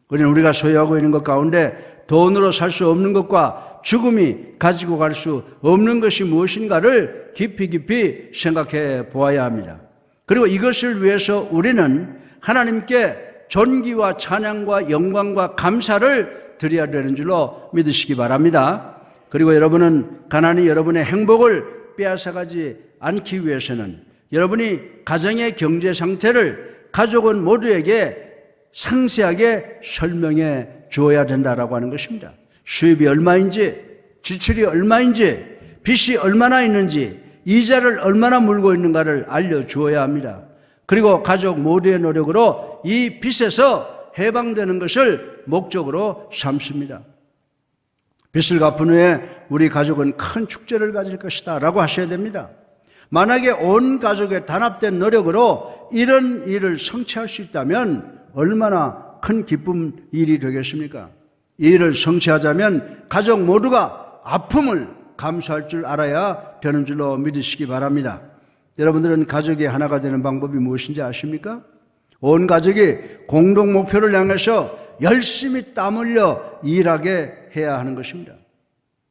우리는 우리가 소유하고 있는 것 가운데 돈으로 살 수 없는 것과 죽음이 가지고 갈 수 없는 것이 무엇인가를 깊이 생각해 보아야 합니다. 그리고 이것을 위해서 우리는 하나님께 존귀와 찬양과 영광과 감사를 드려야 되는 줄로 믿으시기 바랍니다. 그리고 여러분은 가난이 여러분의 행복을 빼앗아가지 않기 위해서는 여러분이 가정의 경제 상태를 가족은 모두에게 상세하게 설명해 주어야 된다라고 하는 것입니다. 수입이 얼마인지, 지출이 얼마인지, 빚이 얼마나 있는지, 이자를 얼마나 물고 있는가를 알려주어야 합니다. 그리고 가족 모두의 노력으로 이 빚에서 해방되는 것을 목적으로 삼습니다. 빚을 갚은 후에 우리 가족은 큰 축제를 가질 것이다 라고 하셔야 됩니다. 만약에 온 가족의 단합된 노력으로 이런 일을 성취할 수 있다면 얼마나 큰 기쁨 일이 되겠습니까? 이 일을 성취하자면 가족 모두가 아픔을 감수할 줄 알아야 되는 줄로 믿으시기 바랍니다. 여러분들은 가족이 하나가 되는 방법이 무엇인지 아십니까? 온 가족이 공동 목표를 향해서 열심히 땀 흘려 일하게 해야 하는 것입니다.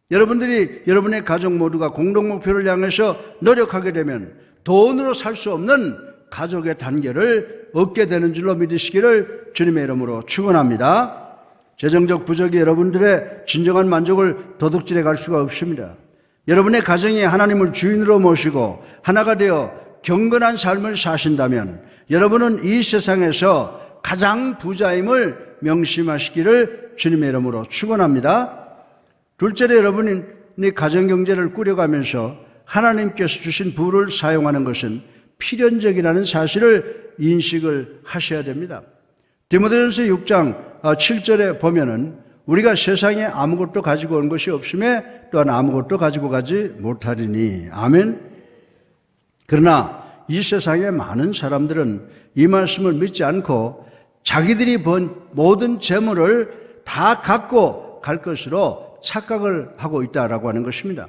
여러분들이 여러분의 가족 모두가 공동 목표를 향해서 노력하게 되면 돈으로 살 수 없는 가족의 단계를 얻게 되는 줄로 믿으시기를 주님의 이름으로 축원합니다. 재정적 부족이 여러분들의 진정한 만족을 도둑질해 갈 수가 없습니다. 여러분의 가정이 하나님을 주인으로 모시고 하나가 되어 경건한 삶을 사신다면 여러분은 이 세상에서 가장 부자임을 명심하시기를 주님의 이름으로 축원합니다. 둘째로 여러분이 가정경제를 꾸려가면서 하나님께서 주신 부를 사용하는 것은 필연적이라는 사실을 인식을 하셔야 됩니다. 디모데전서 6장 7절에 보면은 우리가 세상에 아무것도 가지고 온 것이 없음에 또한 아무것도 가지고 가지 못하리니. 아멘. 그러나 이 세상의 많은 사람들은 이 말씀을 믿지 않고 자기들이 번 모든 재물을 다 갖고 갈 것으로 착각을 하고 있다라고 하는 것입니다.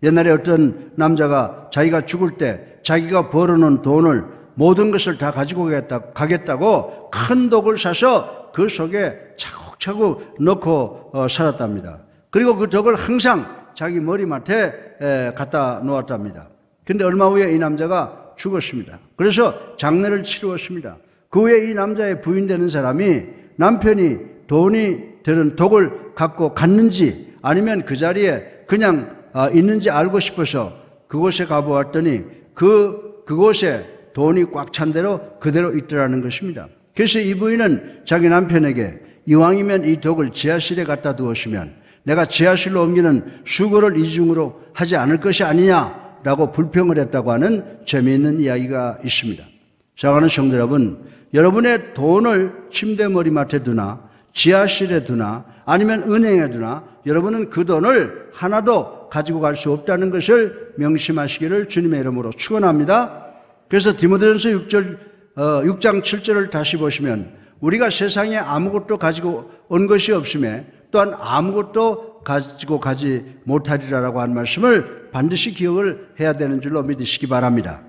옛날에 어떤 남자가 자기가 죽을 때 자기가 벌어놓은 돈을 모든 것을 다 가지고 가겠다고 큰 덕을 사서 그 속에 차곡차곡 넣고 살았답니다. 그리고 그 덕을 항상 자기 머리맡에 갖다 놓았답니다. 근데 얼마 후에 이 남자가 죽었습니다. 그래서 장례를 치루었습니다. 그 후에 이 남자의 부인 되는 사람이 남편이 돈이 들은 덕을 갖고 갔는지 아니면 그 자리에 그냥 있는지 알고 싶어서 그곳에 가보았더니 그곳에 돈이 꽉 찬 대로 그대로 있더라는 것입니다. 그래서 이 부인은 자기 남편에게 이왕이면 이 덕을 지하실에 갖다 두었으면 내가 지하실로 옮기는 수고를 이중으로 하지 않을 것이 아니냐라고 불평을 했다고 하는 재미있는 이야기가 있습니다. 사랑하는 성도 여러분, 여러분의 돈을 침대 머리맡에 두나 지하실에 두나 아니면 은행에 두나 여러분은 그 돈을 하나도 가지고 갈 수 없다는 것을 명심하시기를 주님의 이름으로 축원합니다. 그래서 디모데전서 6장 7절을 다시 보시면 우리가 세상에 아무것도 가지고 온 것이 없음에 또한 아무것도 가지고 가지 못하리라라고 한 말씀을 반드시 기억을 해야 되는 줄로 믿으시기 바랍니다.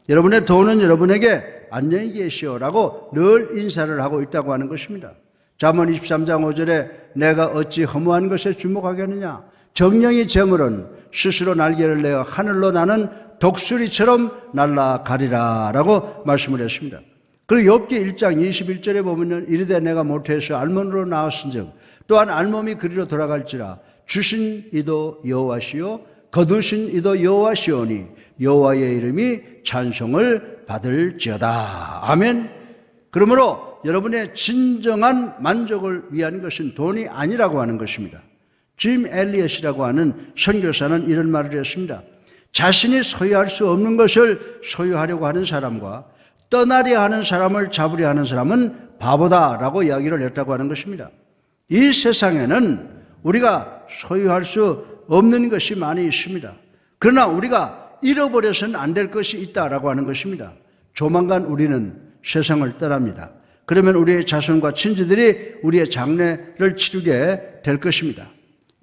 여러분의 돈은 여러분에게 안녕히 계시오라고 늘 인사를 하고 있다고 하는 것입니다. 잠언 23장 5절에 내가 어찌 허무한 것에 주목하겠느냐, 정령이 재물은 스스로 날개를 내어 하늘로 나는 독수리처럼 날아가리라 라고 말씀을 했습니다. 그리고 욥기 1장 21절에 보면 이르되 내가 모태에서 알몸으로 나왔은즉 또한 알몸이 그리로 돌아갈지라 주신 이도 여호와시요 거두신 이도 여호와시오니 여호와의 이름이 찬송을 받을지어다. 아멘. 그러므로 여러분의 진정한 만족을 위한 것은 돈이 아니라고 하는 것입니다. 짐 엘리엇이라고 하는 선교사는 이런 말을 했습니다. 자신이 소유할 수 없는 것을 소유하려고 하는 사람과 떠나려 하는 사람을 잡으려 하는 사람은 바보다라고 이야기를 했다고 하는 것입니다. 이 세상에는 우리가 소유할 수 없는 것이 많이 있습니다. 그러나 우리가 잃어버려서는 안 될 것이 있다라고 하는 것입니다. 조만간 우리는 세상을 떠납니다. 그러면 우리의 자손과 친지들이 우리의 장례를 치르게 될 것입니다.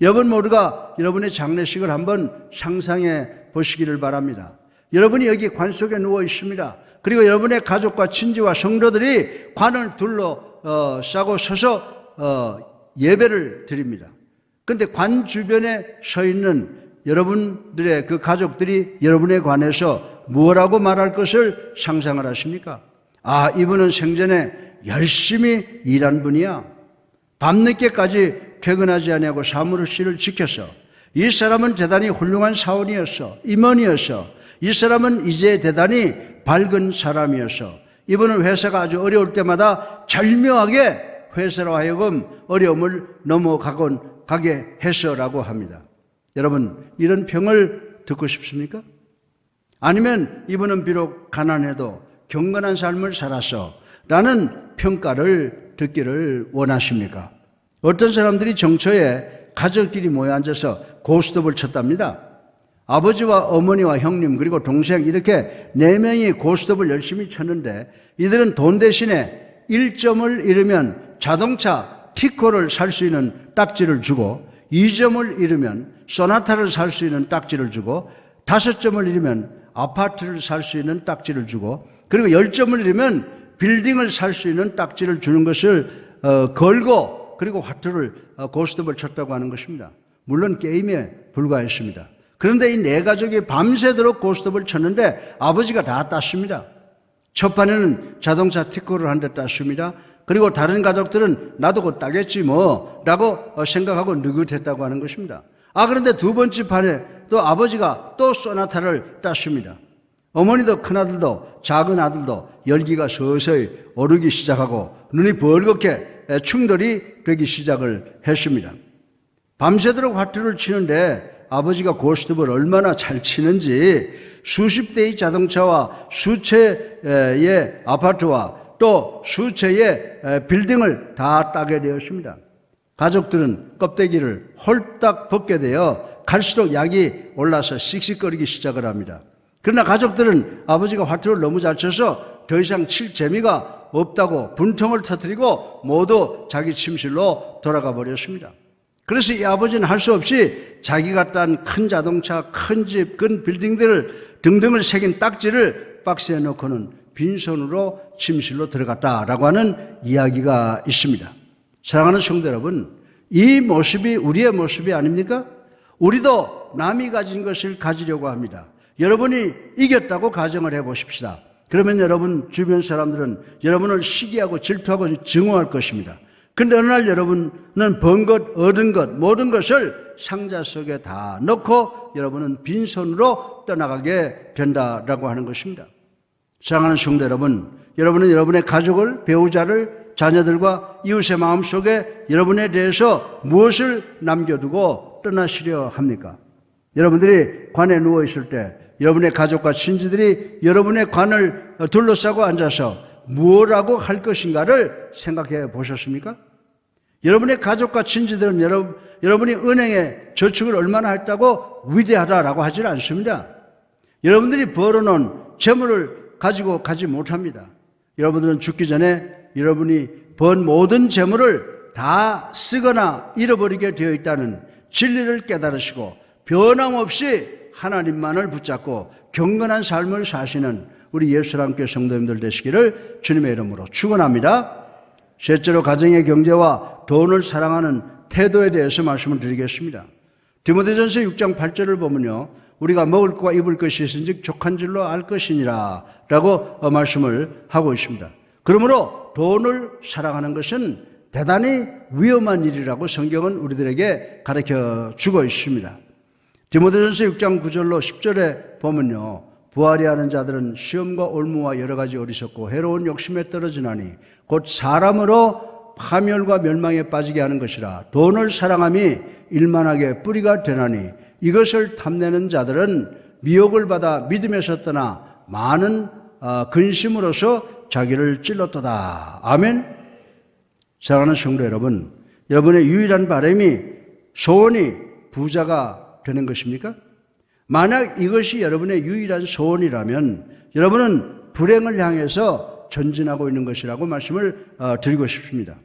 여러분 모두가 여러분의 장례식을 한번 상상해 보시기를 바랍니다. 여러분이 여기 관 속에 누워 있습니다. 그리고 여러분의 가족과 친지와 성도들이 관을 둘러싸고 서서 예배를 드립니다. 그런데 관 주변에 서 있는 여러분들의 그 가족들이 여러분의 관에서 무엇라고 말할 것을 상상을 하십니까? 아, 이분은 생전에 열심히 일한 분이야. 밤늦게까지 퇴근하지 아니하고 사무실을 지켜서 이 사람은 대단히 훌륭한 사원이었어. 임원이었어. 이 사람은 이제 대단히 밝은 사람이었어. 이분은 회사가 아주 어려울 때마다 절묘하게 회사로 하여금 어려움을 넘어가게 했어라고 합니다. 여러분, 이런 평을 듣고 싶습니까? 아니면 이분은 비록 가난해도 경건한 삶을 살았어 라는 평가를 듣기를 원하십니까? 어떤 사람들이 정처에 가족끼리 모여 앉아서 고스톱을 쳤답니다. 아버지와 어머니와 형님 그리고 동생 이렇게 4명이 고스톱을 열심히 쳤는데 이들은 돈 대신에 1점을 잃으면 자동차 티코를 살 수 있는 딱지를 주고 2점을 잃으면 소나타를 살 수 있는 딱지를 주고 5점을 잃으면 아파트를 살 수 있는 딱지를 주고 그리고 10점을 잃으면 빌딩을 살 수 있는 딱지를 주는 것을 걸고 그리고 화투를 고스톱을 쳤다고 하는 것입니다. 물론 게임에 불과했습니다. 그런데 이 4가족이 밤새도록 고스톱을 쳤는데 아버지가 다 땄습니다. 첫 판에는 자동차 티코를 한 대 땄습니다. 그리고 다른 가족들은 나도 곧 따겠지 뭐 라고 생각하고 느긋했다고 하는 것입니다. 그런데 2번째 판에 또 아버지가 또 소나타를 땄습니다. 어머니도 큰아들도 작은 아들도 열기가 서서히 오르기 시작하고 눈이 벌겋게 충돌이 되기 시작을 했습니다. 밤새도록 화투를 치는데 아버지가 고스톱을 얼마나 잘 치는지 수십 대의 자동차와 수채의 아파트와 또 수채의 빌딩을 다 따게 되었습니다. 가족들은 껍데기를 홀딱 벗게 되어 갈수록 약이 올라서 씩씩거리기 시작을 합니다. 그러나 가족들은 아버지가 화투를 너무 잘 쳐서 더 이상 칠 재미가 없다고 분통을 터뜨리고 모두 자기 침실로 돌아가 버렸습니다. 그래서 이 아버지는 할 수 없이 자기가 딴 큰 자동차, 큰 집, 큰 빌딩들을 등등을 새긴 딱지를 박스에 넣고는 빈손으로 침실로 들어갔다라고 하는 이야기가 있습니다. 사랑하는 성도 여러분, 이 모습이 우리의 모습이 아닙니까? 우리도 남이 가진 것을 가지려고 합니다. 여러분이 이겼다고 가정을 해보십시다. 그러면 여러분 주변 사람들은 여러분을 시기하고 질투하고 증오할 것입니다. 그런데 어느 날 여러분은 번 것, 얻은 것, 모든 것을 상자 속에 다 넣고 여러분은 빈손으로 떠나가게 된다라고 하는 것입니다. 사랑하는 성도 여러분, 여러분은 여러분의 가족을, 배우자를, 자녀들과 이웃의 마음속에 여러분에 대해서 무엇을 남겨두고 떠나시려 합니까? 여러분들이 관에 누워있을 때 여러분의 가족과 친지들이 여러분의 관을 둘러싸고 앉아서 무엇라고 할 것인가를 생각해 보셨습니까? 여러분의 가족과 친지들은 여러분이 은행에 저축을 얼마나 했다고 위대하다라고 하지 않습니다. 여러분들이 벌어놓은 재물을 가지고 가지 못합니다. 여러분들은 죽기 전에 여러분이 번 모든 재물을 다 쓰거나 잃어버리게 되어 있다는 진리를 깨달으시고 변함없이 하나님만을 붙잡고 경건한 삶을 사시는 우리 예수님께 성도님들 되시기를 주님의 이름으로 축원합니다. 셋째로 가정의 경제와 돈을 사랑하는 태도에 대해서 말씀을 드리겠습니다. 디모데전서 6장 8절을 보면요, 우리가 먹을 것과 입을 것이 있은즉 족한 줄로 알 것이니라 라고 말씀을 하고 있습니다. 그러므로 돈을 사랑하는 것은 대단히 위험한 일이라고 성경은 우리들에게 가르쳐 주고 있습니다. 디모데전서 6장 9절로 10절에 보면요, 부활이 하는 자들은 시험과 올무와 여러 가지 어리석고 해로운 욕심에 떨어지나니 곧 사람으로 파멸과 멸망에 빠지게 하는 것이라. 돈을 사랑함이 일만하게 뿌리가 되나니 이것을 탐내는 자들은 미혹을 받아 믿음에서 떠나 많은 근심으로서 자기를 찔렀도다. 아멘. 사랑하는 성도 여러분, 여러분의 유일한 바람이 소원이 부자가 되는 것입니까? 만약 이것이 여러분의 유일한 소원이라면 여러분은 불행을 향해서 전진하고 있는 것이라고 말씀을 드리고 싶습니다.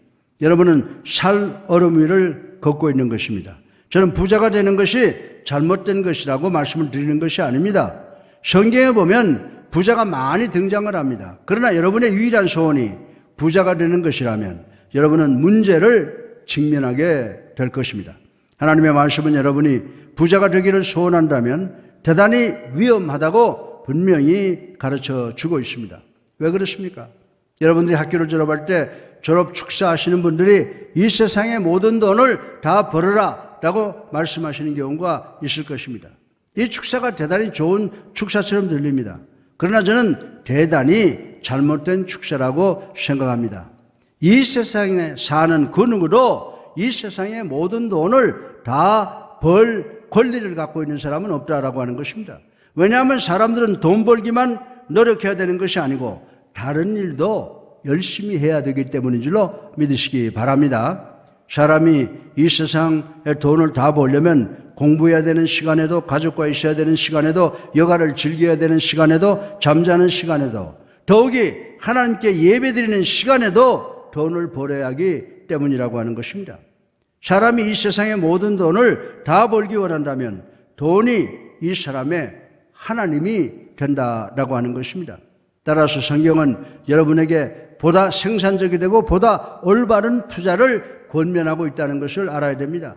여러분은 살 얼음 위를 걷고 있는 것입니다. 저는 부자가 되는 것이 잘못된 것이라고 말씀을 드리는 것이 아닙니다. 성경에 보면 부자가 많이 등장을 합니다. 그러나 여러분의 유일한 소원이 부자가 되는 것이라면 여러분은 문제를 직면하게 될 것입니다. 하나님의 말씀은 여러분이 부자가 되기를 소원한다면 대단히 위험하다고 분명히 가르쳐 주고 있습니다. 왜 그렇습니까? 여러분들이 학교를 졸업할 때 졸업 축사하시는 분들이 이 세상의 모든 돈을 다 벌어라 라고 말씀하시는 경우가 있을 것입니다. 이 축사가 대단히 좋은 축사처럼 들립니다. 그러나 저는 대단히 잘못된 축사라고 생각합니다. 이 세상에 사는 그 누구도 이 세상의 모든 돈을 다 벌 권리를 갖고 있는 사람은 없다라고 하는 것입니다. 왜냐하면 사람들은 돈 벌기만 노력해야 되는 것이 아니고 다른 일도 열심히 해야 되기 때문인 줄로 믿으시기 바랍니다. 사람이 이 세상에 돈을 다 벌려면 공부해야 되는 시간에도, 가족과 있어야 되는 시간에도, 여가를 즐겨야 되는 시간에도, 잠자는 시간에도, 더욱이 하나님께 예배드리는 시간에도 돈을 벌어야 하기 때문이라고 하는 것입니다. 사람이 이 세상의 모든 돈을 다 벌기 원한다면 돈이 이 사람의 하나님이 된다라고 하는 것입니다. 따라서 성경은 여러분에게 보다 생산적이 되고 보다 올바른 투자를 권면하고 있다는 것을 알아야 됩니다.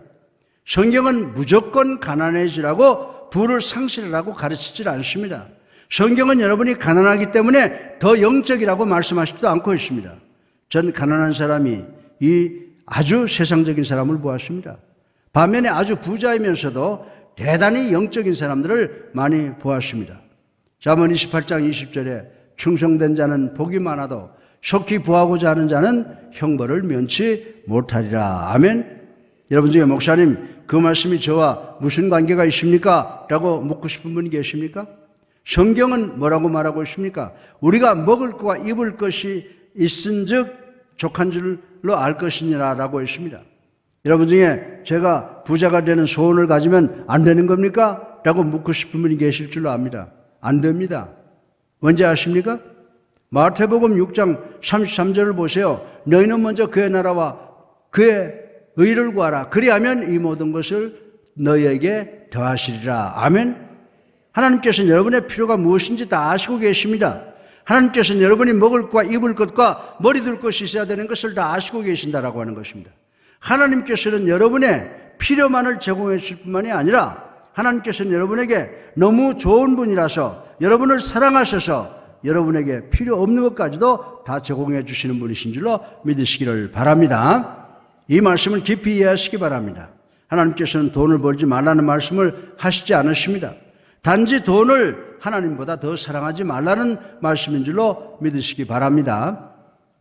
성경은 무조건 가난해지라고 부를 상실하라고 가르치질 않습니다. 성경은 여러분이 가난하기 때문에 더 영적이라고 말씀하시지도 않고 있습니다. 전 가난한 사람이 이 아주 세상적인 사람을 보았습니다. 반면에 아주 부자이면서도 대단히 영적인 사람들을 많이 보았습니다. 잠언 28장 20절에 충성된 자는 복이 많아도 속히 부하고자 하는 자는 형벌을 면치 못하리라. 아멘. 여러분 중에 목사님 그 말씀이 저와 무슨 관계가 있습니까? 라고 묻고 싶은 분이 계십니까? 성경은 뭐라고 말하고 있습니까? 우리가 먹을 것과 입을 것이 있은즉 족한 줄로 알 것이니라 라고 했습니다. 여러분 중에 제가 부자가 되는 소원을 가지면 안 되는 겁니까? 라고 묻고 싶은 분이 계실 줄로 압니다. 안 됩니다. 언제 아십니까? 마태복음 6장 33절을 보세요. 너희는 먼저 그의 나라와 그의 의를 구하라. 그리하면 이 모든 것을 너희에게 더하시리라. 아멘. 하나님께서는 여러분의 필요가 무엇인지 다 아시고 계십니다. 하나님께서는 여러분이 먹을 것과 입을 것과 머리 둘 것이 있어야 되는 것을 다 아시고 계신다라고 하는 것입니다. 하나님께서는 여러분의 필요만을 제공해 주실 뿐만이 아니라 하나님께서는 여러분에게 너무 좋은 분이라서 여러분을 사랑하셔서 여러분에게 필요 없는 것까지도 다 제공해 주시는 분이신 줄로 믿으시기를 바랍니다. 이 말씀을 깊이 이해하시기 바랍니다. 하나님께서는 돈을 벌지 말라는 말씀을 하시지 않으십니다. 단지 돈을 하나님보다 더 사랑하지 말라는 말씀인 줄로 믿으시기 바랍니다.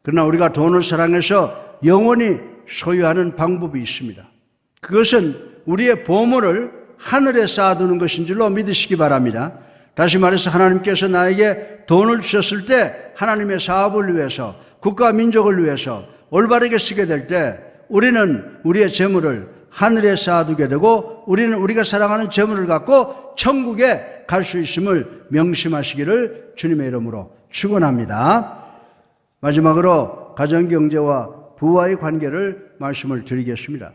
그러나 우리가 돈을 사랑해서 영원히 소유하는 방법이 있습니다. 그것은 우리의 보물을 하늘에 쌓아두는 것인 줄로 믿으시기 바랍니다. 다시 말해서 하나님께서 나에게 돈을 주셨을 때 하나님의 사업을 위해서, 국가 민족을 위해서 올바르게 쓰게 될 때 우리는 우리의 재물을 하늘에 쌓아두게 되고 우리는 우리가 사랑하는 재물을 갖고 천국에 갈 수 있음을 명심하시기를 주님의 이름으로 축원합니다. 마지막으로 가정경제와 부와의 관계를 말씀을 드리겠습니다.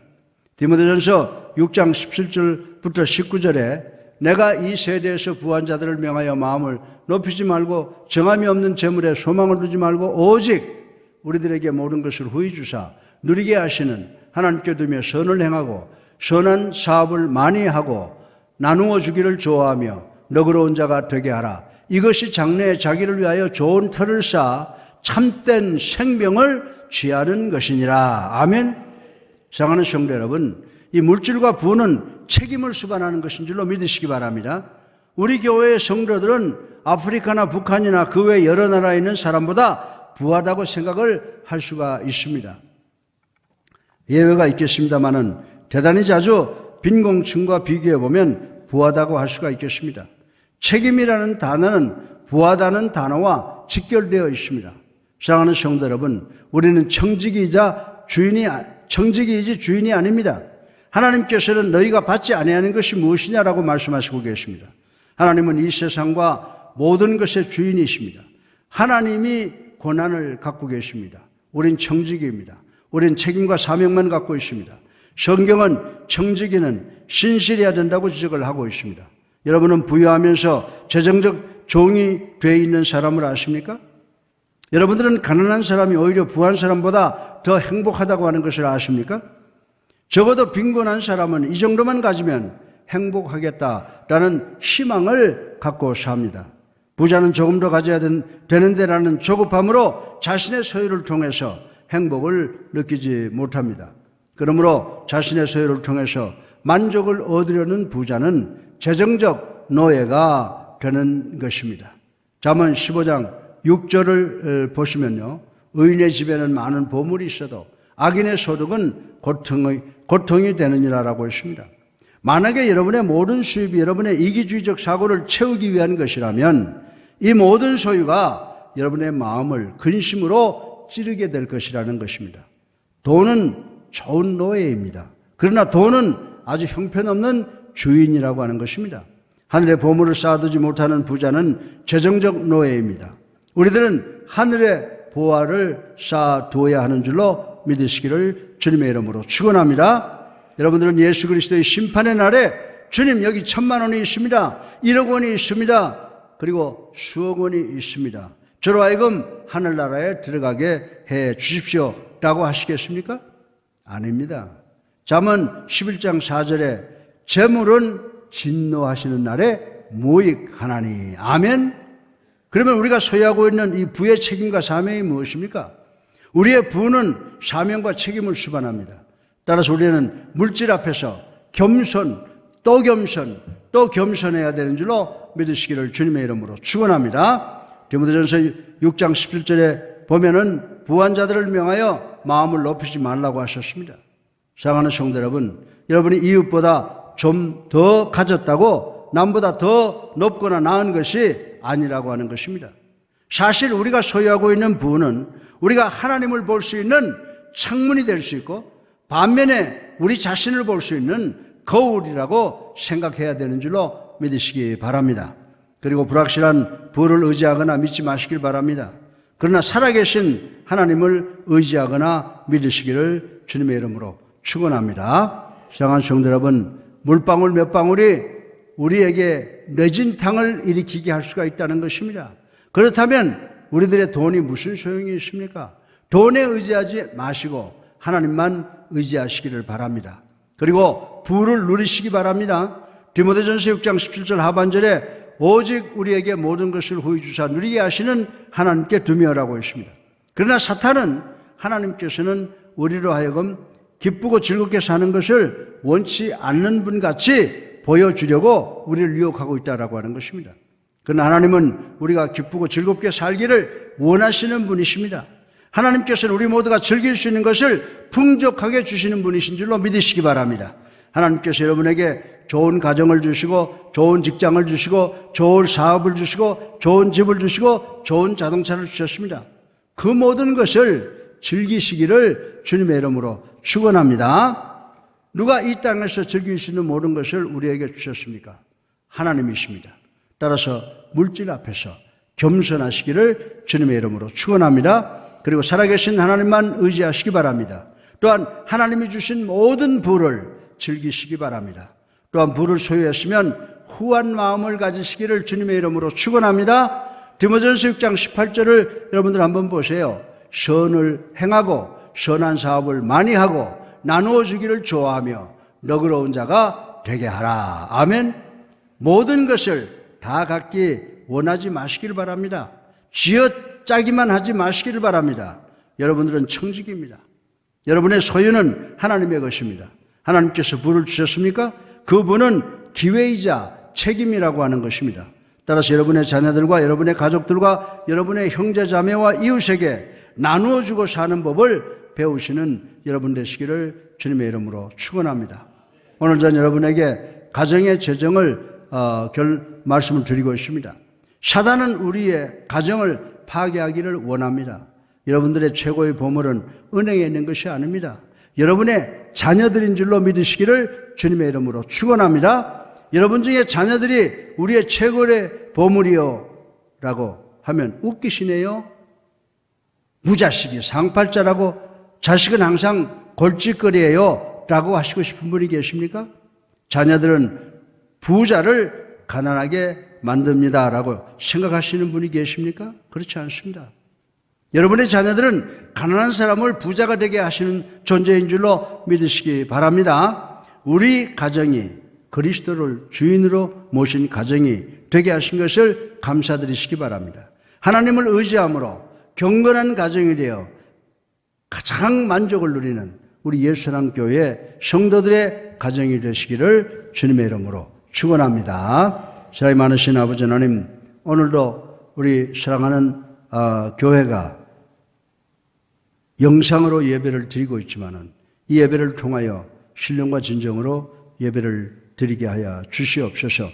디모데전서 6장 17절부터 19절에 내가 이 세대에서 부한 자들을 명하여 마음을 높이지 말고 정함이 없는 재물에 소망을 두지 말고 오직 우리들에게 모든 것을 후히 주사 누리게 하시는 하나님께 두며 선을 행하고 선한 사업을 많이 하고 나누어 주기를 좋아하며 너그러운 자가 되게 하라. 이것이 장래에 자기를 위하여 좋은 터를 쌓아 참된 생명을 취하는 것이니라. 아멘. 사랑하는 성도 여러분, 이 물질과 부는 책임을 수반하는 것인 줄로 믿으시기 바랍니다. 우리 교회의 성도들은 아프리카나 북한이나 그 외 여러 나라에 있는 사람보다 부하다고 생각을 할 수가 있습니다. 예외가 있겠습니다만은 대단히 자주 빈곤층과 비교해 보면 부하다고 할 수가 있겠습니다. 책임이라는 단어는 부하다는 단어와 직결되어 있습니다. 사랑하는 성도 여러분, 우리는 청지기이지 주인이 아닙니다. 하나님께서는 너희가 받지 아니하는 것이 무엇이냐라고 말씀하시고 계십니다. 하나님은 이 세상과 모든 것의 주인이십니다. 하나님이 권한을 갖고 계십니다. 우린 청지기입니다. 우린 책임과 사명만 갖고 있습니다. 성경은 청지기는 신실해야 된다고 지적을 하고 있습니다. 여러분은 부유하면서 재정적 종이 되어 있는 사람을 아십니까? 여러분들은 가난한 사람이 오히려 부한 사람보다 더 행복하다고 하는 것을 아십니까? 적어도 빈곤한 사람은 이 정도만 가지면 행복하겠다라는 희망을 갖고 삽니다. 부자는 조금 더 가져야 되는데라는 조급함으로 자신의 소유를 통해서 행복을 느끼지 못합니다. 그러므로 자신의 소유를 통해서 만족을 얻으려는 부자는 재정적 노예가 되는 것입니다. 잠언 15장 6절을 보시면요, 의인의 집에는 많은 보물이 있어도 악인의 소득은 고통이 되느니라라고 했습니다. 만약에 여러분의 모든 수입이 여러분의 이기주의적 사고를 채우기 위한 것이라면 이 모든 소유가 여러분의 마음을 근심으로 찌르게 될 것이라는 것입니다. 돈은 좋은 노예입니다. 그러나 돈은 아주 형편없는 주인이라고 하는 것입니다. 하늘에 보물을 쌓아두지 못하는 부자는 재정적 노예입니다. 우리들은 하늘에 보화를 쌓아두어야 하는 줄로 믿으시기를 주님의 이름으로 축원합니다. 여러분들은 예수 그리스도의 심판의 날에 주님 여기 1,000만 원이 있습니다. 1억 원이 있습니다. 그리고 수억 원이 있습니다. 저로 하여금 하늘나라에 들어가게 해 주십시오 라고 하시겠습니까? 아닙니다. 잠언 11장 4절에 재물은 진노하시는 날에 무익하나니. 아멘. 그러면 우리가 소유하고 있는 이 부의 책임과 사명이 무엇입니까? 우리의 부는 사명과 책임을 수반합니다. 따라서 우리는 물질 앞에서 겸손, 또 겸손해야 되는 줄로 믿으시기를 주님의 이름으로 축원합니다. 디모데전서 6장 17절에 보면은 부한 자들을 명하여 마음을 높이지 말라고 하셨습니다. 사랑하는 성도 여러분, 여러분이 이웃보다 좀 더 가졌다고 남보다 더 높거나 나은 것이 아니라고 하는 것입니다. 사실 우리가 소유하고 있는 부는 우리가 하나님을 볼 수 있는 창문이 될 수 있고, 반면에 우리 자신을 볼 수 있는 거울이라고 생각해야 되는 줄로 믿으시기 바랍니다. 그리고 불확실한 부를 의지하거나 믿지 마시길 바랍니다. 그러나 살아계신 하나님을 의지하거나 믿으시기를 주님의 이름으로 축원합니다. 사랑하는 성도 여러분, 물방울 몇 방울이 우리에게 내진탕을 일으키게 할 수가 있다는 것입니다. 그렇다면 우리들의 돈이 무슨 소용이 있습니까? 돈에 의지하지 마시고 하나님만 의지하시기를 바랍니다. 그리고 부를 누리시기 바랍니다. 디모데전서 6장 17절 하반절에 오직 우리에게 모든 것을 후히 주사 누리게 하시는 하나님께 두며라고 했습니다. 그러나 사탄은 하나님께서는 우리로 하여금 기쁘고 즐겁게 사는 것을 원치 않는 분 같이 보여주려고 우리를 유혹하고 있다라고 하는 것입니다. 그러나 하나님은 우리가 기쁘고 즐겁게 살기를 원하시는 분이십니다. 하나님께서는 우리 모두가 즐길 수 있는 것을 풍족하게 주시는 분이신 줄로 믿으시기 바랍니다. 하나님께서 여러분에게 좋은 가정을 주시고 좋은 직장을 주시고 좋은 사업을 주시고 좋은 집을 주시고 좋은 자동차를 주셨습니다. 그 모든 것을 즐기시기를 주님의 이름으로 축원합니다. 누가 이 땅에서 즐길 수 있는 모든 것을 우리에게 주셨습니까? 하나님이십니다. 따라서 물질 앞에서 겸손하시기를 주님의 이름으로 축원합니다. 그리고 살아계신 하나님만 의지하시기 바랍니다. 또한 하나님이 주신 모든 부를 즐기시기 바랍니다. 또한 부를 소유했으면 후한 마음을 가지시기를 주님의 이름으로 축원합니다. 디모데전서 6장 18절을 여러분들 한번 보세요. 선을 행하고 선한 사업을 많이 하고 나누어 주기를 좋아하며 너그러운 자가 되게 하라. 아멘. 모든 것을 다 갖기 원하지 마시길 바랍니다. 쥐어짜기만 하지 마시길 바랍니다. 여러분들은 청지기입니다. 여러분의 소유는 하나님의 것입니다. 하나님께서 부를 주셨습니까? 그 부는 기회이자 책임이라고 하는 것입니다. 따라서 여러분의 자녀들과 여러분의 가족들과 여러분의 형제 자매와 이웃에게 나누어 주고 사는 법을 배우시는 여러분 되시기를 주님의 이름으로 축원합니다. 오늘 전 여러분에게 가정의 재정을 말씀을 드리고 있습니다. 사단은 우리의 가정을 파괴하기를 원합니다. 여러분들의 최고의 보물은 은행에 있는 것이 아닙니다. 여러분의 자녀들인 줄로 믿으시기를 주님의 이름으로 축원합니다. 여러분 중에 자녀들이 우리의 최고의 보물이요 라고 하면 웃기시네요. 무자식이 상팔자라고, 자식은 항상 골칫거리예요 라고 하시고 싶은 분이 계십니까? 자녀들은 부자를 가난하게 만듭니다 라고 생각하시는 분이 계십니까? 그렇지 않습니다. 여러분의 자녀들은 가난한 사람을 부자가 되게 하시는 존재인 줄로 믿으시기 바랍니다. 우리 가정이 그리스도를 주인으로 모신 가정이 되게 하신 것을 감사드리시기 바랍니다. 하나님을 의지함으로 경건한 가정이 되어 가장 만족을 누리는 우리 예수사랑교회 성도들의 가정이 되시기를 주님의 이름으로 축원합니다. 사랑이 많으신 아버지 하나님, 오늘도 우리 사랑하는 교회가 영상으로 예배를 드리고 있지만은 이 예배를 통하여 신령과 진정으로 예배를 드리게 하여 주시옵소서.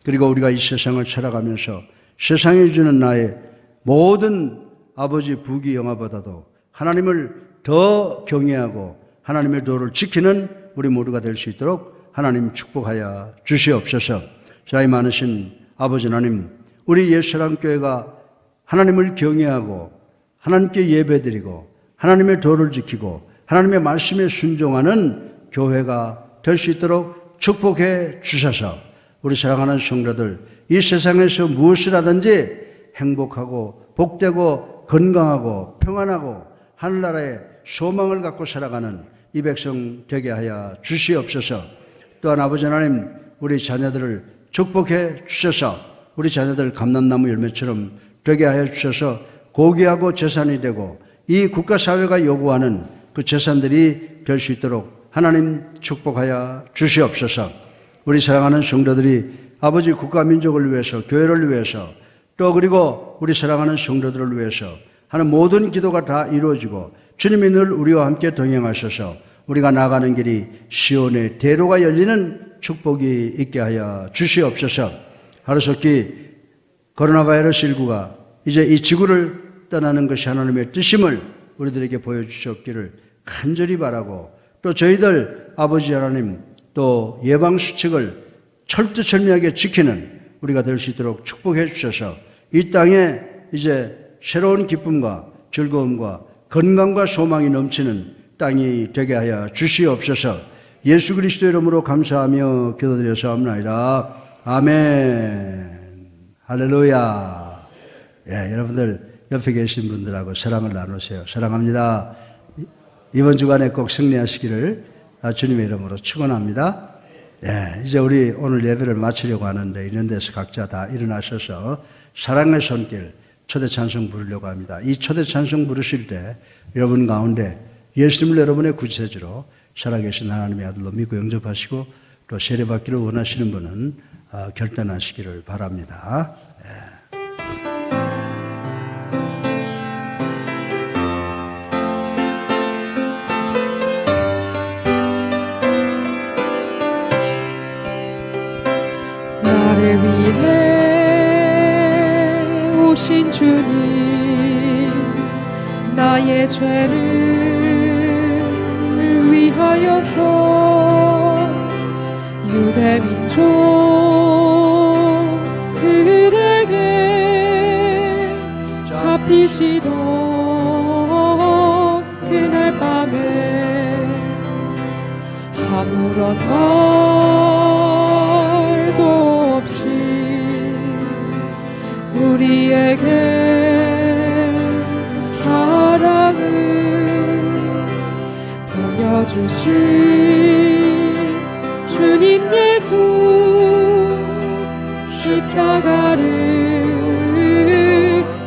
그리고 우리가 이 세상을 살아가면서 세상이 주는 나의 모든 아버지 부귀영화보다도 하나님을 더 경외하고 하나님의 도를 지키는 우리 모두가 될 수 있도록 하나님 축복하여 주시옵소서. 사랑이 많으신 아버지 하나님, 우리 예수사랑교회가 하나님을 경외하고 하나님께 예배드리고 하나님의 도를 지키고 하나님의 말씀에 순종하는 교회가 될 수 있도록 축복해 주셔서 우리 사랑하는 성도들, 이 세상에서 무엇을 하든지 행복하고 복되고 건강하고 평안하고 하늘나라에 소망을 갖고 살아가는 이 백성 되게 하여 주시옵소서. 또한 아버지 하나님, 우리 자녀들을 축복해 주셔서 우리 자녀들 감람나무 열매처럼 되게 하여 주셔서 고귀하고 재산이 되고 이 국가사회가 요구하는 그 재산들이 될 수 있도록 하나님 축복하여 주시옵소서. 우리 사랑하는 성도들이 아버지 국가민족을 위해서, 교회를 위해서, 또 그리고 우리 사랑하는 성도들을 위해서 하는 모든 기도가 다 이루어지고 주님이 늘 우리와 함께 동행하셔서 우리가 나가는 길이 시온의 대로가 열리는 축복이 있게 하여 주시옵소서. 하루속히 코로나 바이러스 19가 이제 이 지구를 떠나는 것이 하나님의 뜻임을 우리들에게 보여주셨기를 간절히 바라고, 또 저희들 아버지 하나님 또 예방수칙을 철두철미하게 지키는 우리가 될 수 있도록 축복해 주셔서 이 땅에 이제 새로운 기쁨과 즐거움과 건강과 소망이 넘치는 땅이 되게 하여 주시옵소서. 예수 그리스도 이름으로 감사하며 기도드려서옵나이다. 아멘. 할렐루야. 예, 여러분들 옆에 계신 분들하고 사랑을 나누세요. 사랑합니다. 이번 주간에 꼭 승리하시기를 주님의 이름으로 축원합니다. 예, 이제 우리 오늘 예배를 마치려고 하는데 이런 데서 각자 다 일어나셔서 사랑의 손길 초대 찬송 부르려고 합니다. 이 초대 찬송 부르실 때 여러분 가운데 예수님을 여러분의 구세주로 살아계신 하나님의 아들로 믿고 영접하시고 또 세례받기를 원하시는 분은 결단하시기를 바랍니다. 예. 나를 위해 오신 주님, 나의 죄를 위하여서 유대 민족들에게 잡히시던 그날 밤에 아무런 말도 없이 우리에게 사랑을 보여주신 주님 예수, 십자가를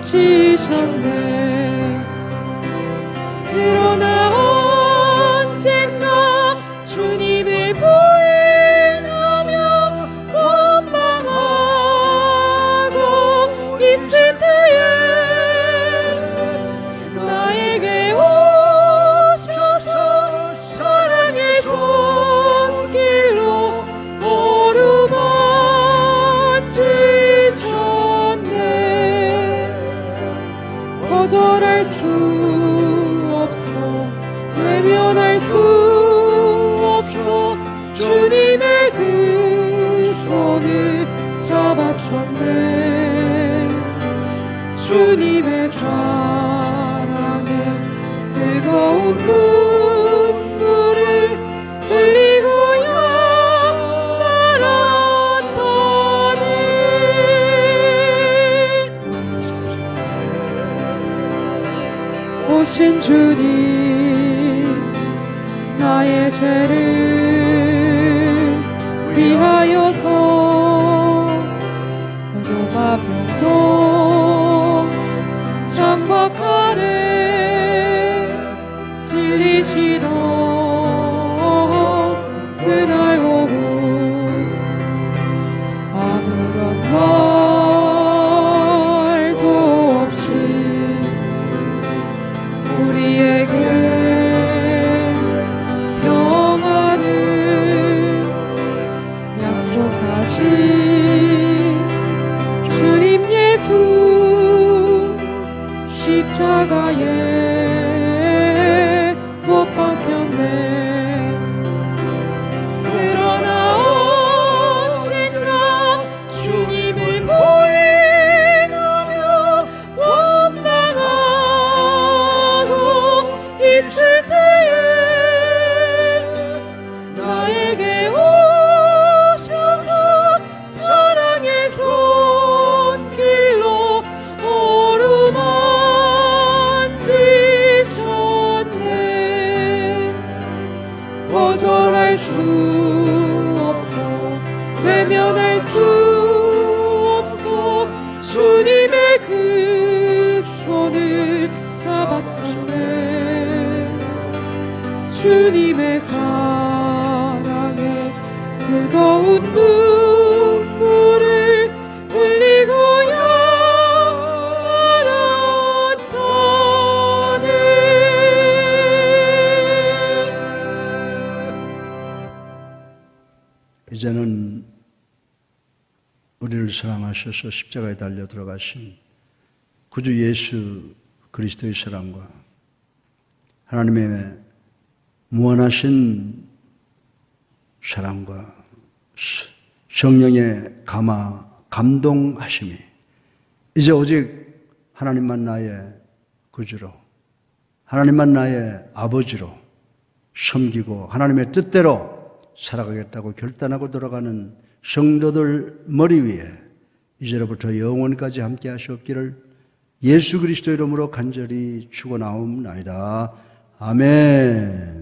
지셨네. 그러나 언젠가 주님을 부인하며 원망하고 사랑에 뜨거운 눈물을 흘리고야 말았다네. 오신 주님, 나의 죄를 위하여서 로마 병정 장막 아래 찔리시던 그날 오후 아무런 말도 없이 우리에게 평안을 약속하신 주님 예수, 십자가에 못 박혔네. 그러나 언젠가 주님을 부인하며 원망하고 있을 때에 나에게 오셔서 사랑의 손길로 어루만지셨네. 거절할 수 없어, 외면할 수 없어, 주님의 그 손을 잡았었네. 주님의 사랑에 뜨거운 눈물을 흘리고야 말았다네. 이제는 우리를 사랑하셔서 십자가에 달려 들어가신 구주 예수 그리스도의 사랑과 하나님의 무한하신 사랑과 성령의 감동하심이 이제 오직 하나님만 나의 구주로, 하나님만 나의 아버지로 섬기고 하나님의 뜻대로 살아가겠다고 결단하고 돌아가는 성도들 머리 위에 이제로부터 영원까지 함께 하시옵기를 예수 그리스도 이름으로 간절히 축원하옵나이다. 아멘.